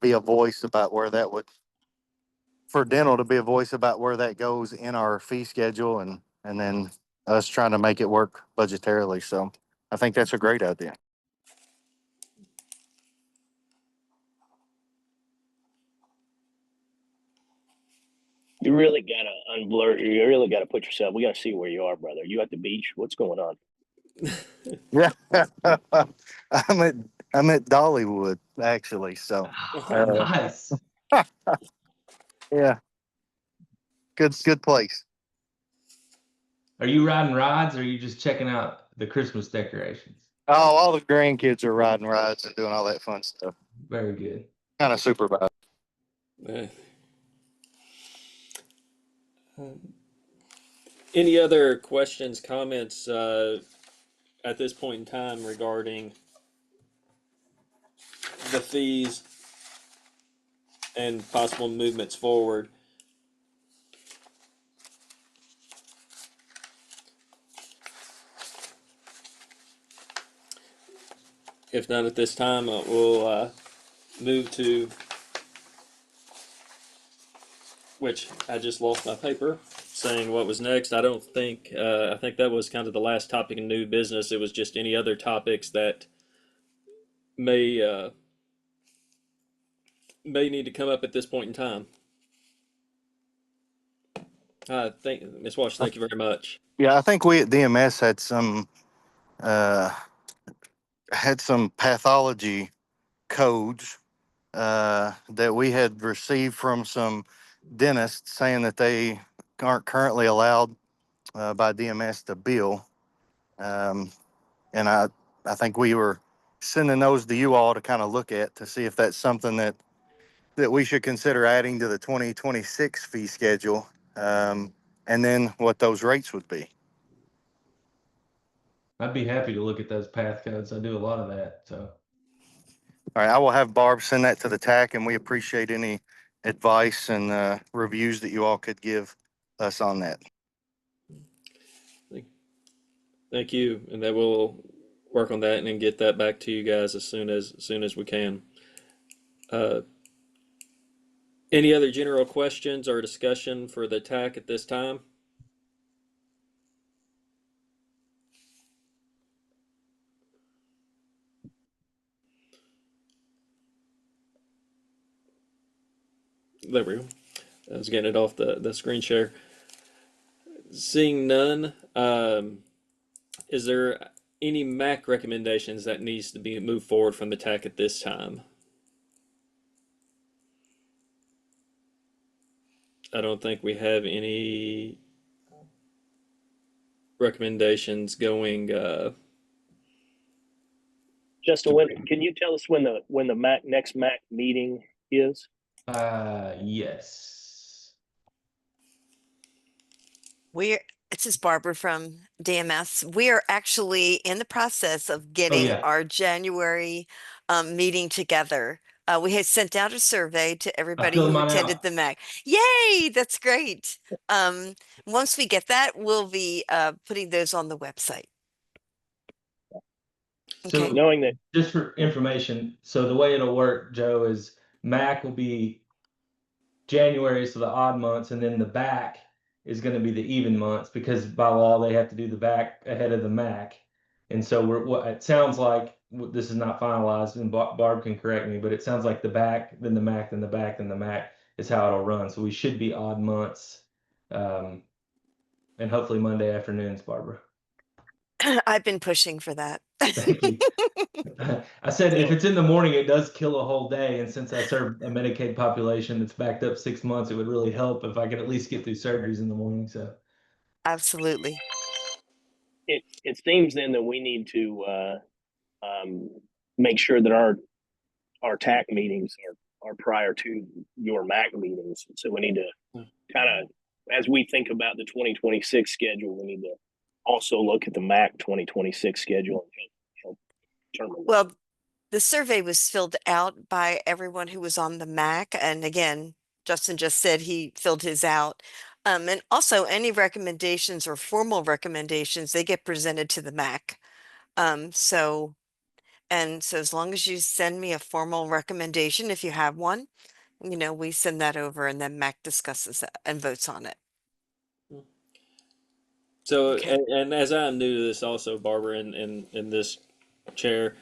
be a voice about where that would, for dental to be a voice about where that goes in our fee schedule, and then us trying to make it work budgetarily. So I think that's a great idea. You really gotta unblur. You really gotta put yourself. We gotta see where you are, brother. You at the beach? What's going on? Yeah, I'm at Dollywood actually. So Nice. yeah, good place. Are you riding rides or are you just checking out the Christmas decorations? Oh, all the grandkids are riding rides and doing all that fun stuff. Very good. Kind of supervised. Any other questions, comments at this point in time regarding the fees and possible movements forward? If not at this time, we'll move to, which I just lost my paper saying what was next. I don't think, I think that was kind of the last topic in new business. It was just any other topics that may need to come up at this point in time. Ms. Walsh, thank you very much. Yeah, I think we at DMS had some pathology codes that we had received from some dentists saying that they aren't currently allowed by DMS to bill. And I think we were sending those to you all to kind of look at to see if that's something that we should consider adding to the 2026 fee schedule, and then what those rates would be. I'd be happy to look at those path codes. I do a lot of that. So All right, I will have Barb send that to the TAC, and we appreciate any advice and reviews that you all could give us on that. Thank you, and that we'll work on that and then get that back to you guys as soon as we can. Any other general questions or discussion for the TAC at this time? There we go. I was getting it off the screen share. Seeing none, is there any MAC recommendations that needs to be moved forward from the TAC at this time? I don't think we have any recommendations going. Justin, can you tell us when the next MAC meeting is? Yes. This is Barbara from DMS. We are actually in the process of Oh, getting yeah. our January meeting together. We had sent out a survey to I everybody filled who mine attended out. the MAC. Yay, that's great. Once we get that, we'll be putting those on the website. So Okay. Knowing that, just for information, so the way it'll work, Joe, is MAC will be January, so the odd months, and then the back is going to be the even months because by law they have to do the back ahead of the MAC. And so what it sounds like, this is not finalized, and Barb can correct me, but it sounds like the back, then the MAC, then the back, then the MAC is how it'll run. So we should be odd months, and hopefully Monday afternoons, Barbara. I've been pushing for that. Thank you. I said if it's in the morning, it does kill a whole day. And since I serve a Medicaid population that's backed up 6 months, it would really help if I could at least get through surgeries in the morning. So Absolutely. it seems then that we need to make sure that our TAC meetings are prior to your MAC meetings. So we need to kind of, as we think about the 2026 schedule, we need to also look at the MAC 2026 schedule and help determine that. Well, the survey was filled out by everyone who was on the MAC. And again, Justin just said he filled his out. And also any recommendations or formal recommendations, they get presented to the MAC. So as long as you send me a formal recommendation, if you have one, we send that over and then MAC discusses it and votes on it. So, Okay. and as I'm new to this also, Barbara, in this chair,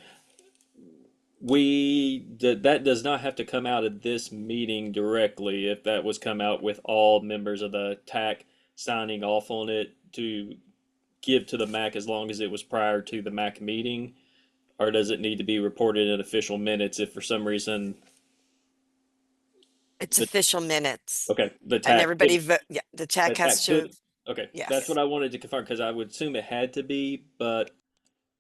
that does not have to come out of this meeting directly. If that was come out with all members of the TAC signing off on it to give to the MAC as long as it was prior to the MAC meeting, or does it need to be reported in official minutes if for some reason It's the official minutes the and TAC everybody vote. Yeah, the TAC has to. could okay, that's Yes. what I wanted to confirm because I would assume it had to be, but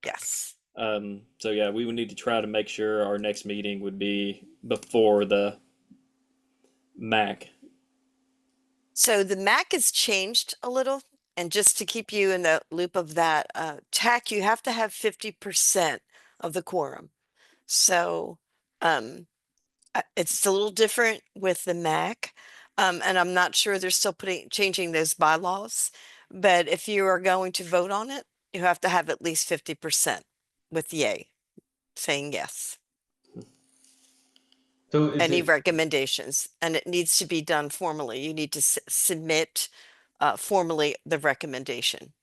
Yes. so yeah, we would need to try to make sure our next meeting would be before the MAC. So the MAC has changed a little. And just to keep you in the loop of that, TAC, you have to have 50% of the quorum. So it's a little different with the MAC. And I'm not sure they're still changing those bylaws. But if you are going to vote on it, you have to have at least 50% with yay, saying yes. so is Any it recommendations, and it needs to be done formally. You need to submit formally the recommendation.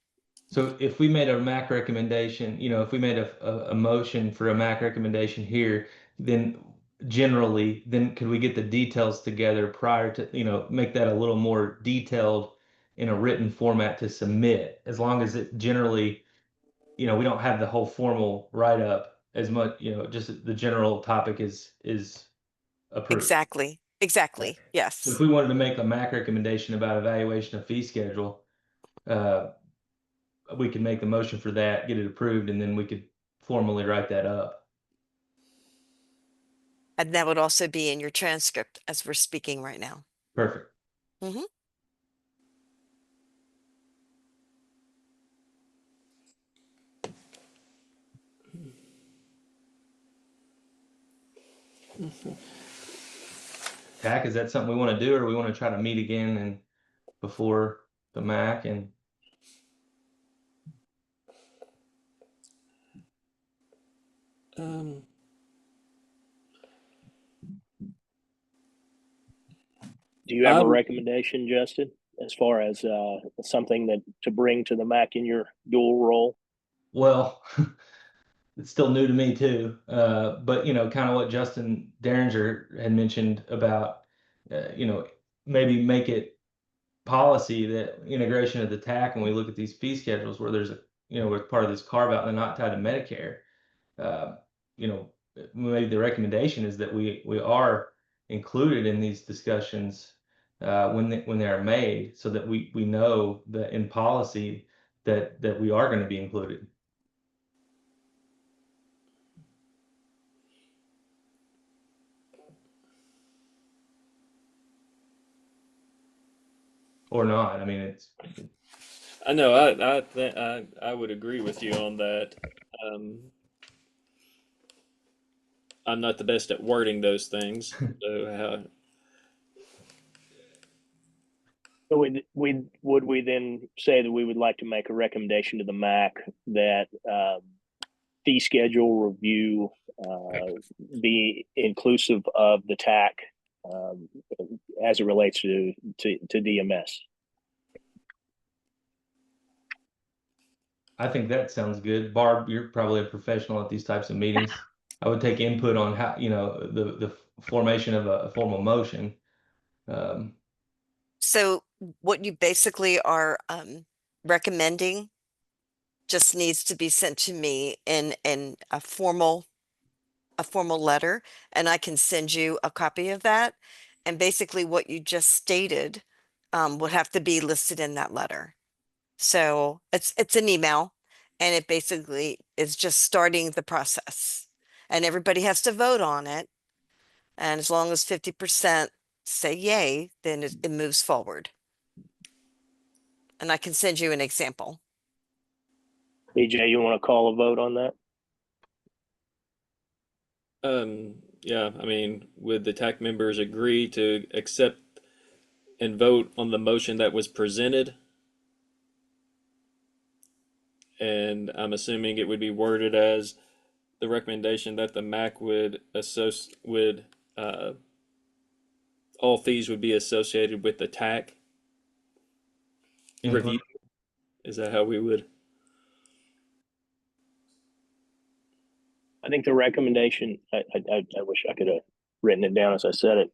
so if we made a MAC recommendation, if we made a motion for a MAC recommendation here, then generally, then could we get the details together prior to, make that a little more detailed in a written format to submit, as long as it generally, we don't have the whole formal write-up as much, just the general topic is approved. Exactly. Right. So if Yes. we wanted to make a MAC recommendation about evaluation of fee schedule, we could make the motion for that, get it approved, and then we could formally write that up. And that would also be in your transcript as we're speaking right now. Perfect. Mm-hmm. TAC, is that something we want to do, or we want to try to meet again and before the MAC? And Do you have a Um, recommendation, Justin, as far as something that to bring to the MAC in your dual role? Well, it's still new to me too. But you know, kind of what Justin Derringer had mentioned about, you know, maybe make it policy that integration of the TAC, and we look at these fee schedules where there's a, you know, we're part of this carve out and they're not tied to Medicare. You know, maybe the recommendation is that we are included in these discussions when they are made, so that we know that in policy that we are going to be included. Or not. I mean, I know I would agree with you on that. I'm not the best at wording those things. So So would we then say that we would like to make a recommendation to the MAC that fee schedule review be inclusive of the TAC as it relates to DMS? I think that sounds good. Barb, you're probably a professional at these types of meetings. I would take input on how, you know, the formation of a formal motion. So what you basically are recommending just needs to be sent to me in a formal letter, and I can send you a copy of that. And basically what you just stated would have to be listed in that letter. So it's an email, and it basically is just starting the process. And everybody has to vote on it. And as long as 50% say yay, then it moves forward. And I can send you an example. BJ, you want to call a vote on that? Yeah, I mean, would the TAC members agree to accept and vote on the motion that was presented? And I'm assuming it would be worded as the recommendation that the MAC would all fees would be associated with the TAC review. Is that how we would? I think the recommendation, I wish I could have written it down as I said it.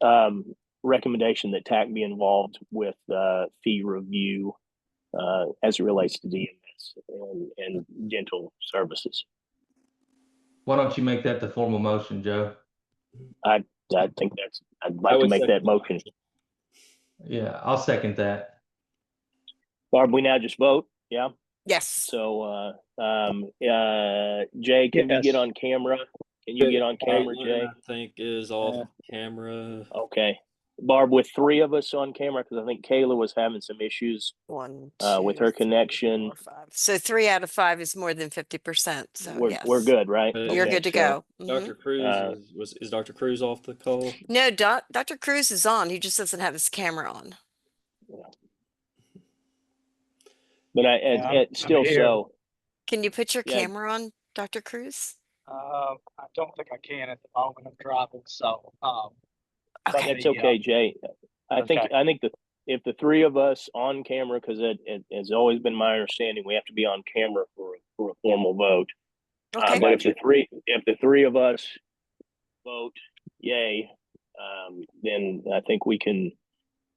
Recommendation that TAC be involved with fee review as it relates to DMS and dental services. Why don't you make that the formal motion, Joe? I think I'd like to make that motion. Yeah, I'll second that. Barb, we now just vote. Yeah. Yes. So, Jay, can you get on camera? Can you get on camera, Jay? I think is off camera. Okay. Barb, with three of us on camera, because I think Kayla was having some issues with her connection. 4, 5. So 3 out of 5 is more than 50%. So yes. We're good, right? You're good to go. Dr. Cruz is Dr. Cruz off the call? No, Dr. Cruz is on. He just doesn't have his camera on. But still so. Can you put your camera on, Dr. Cruz? I don't think I can at the moment. I'm driving, so But it's okay, Jay. I think that if the three of us on camera, because it has always been my understanding, we have to be on camera for a formal vote. Okay. But if the three of us vote yay, then I think we can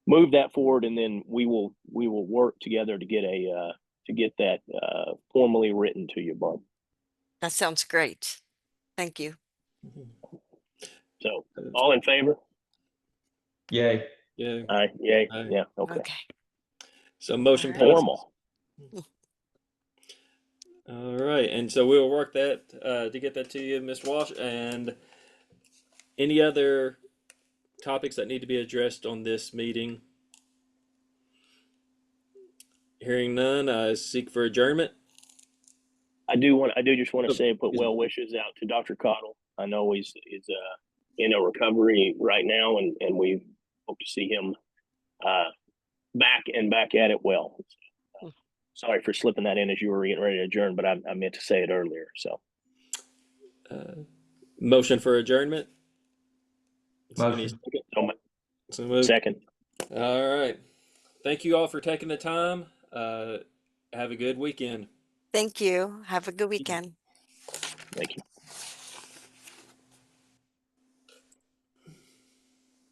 move that forward, and then we will work together to get that formally written to you, Barb. That sounds great. Thank you. So, all in favor? Yay. Yeah. Aye. Yay. Aye. Yeah. Okay. So motion passes. Formal. All right, and so we'll work that to get that to you, Ms. Walsh. And any other topics that need to be addressed on this meeting? Hearing none, I seek for adjournment. I do just want to say, put well wishes out to Dr. Cottle. I know he's in a recovery right now, and we hope to see him back at it well. Sorry for slipping that in as you were getting ready to adjourn, but I meant to say it earlier. So, motion for adjournment. Motion. Second. All right. Thank you all for taking the time. Have a good weekend. Thank you. Have a good weekend. Thank you.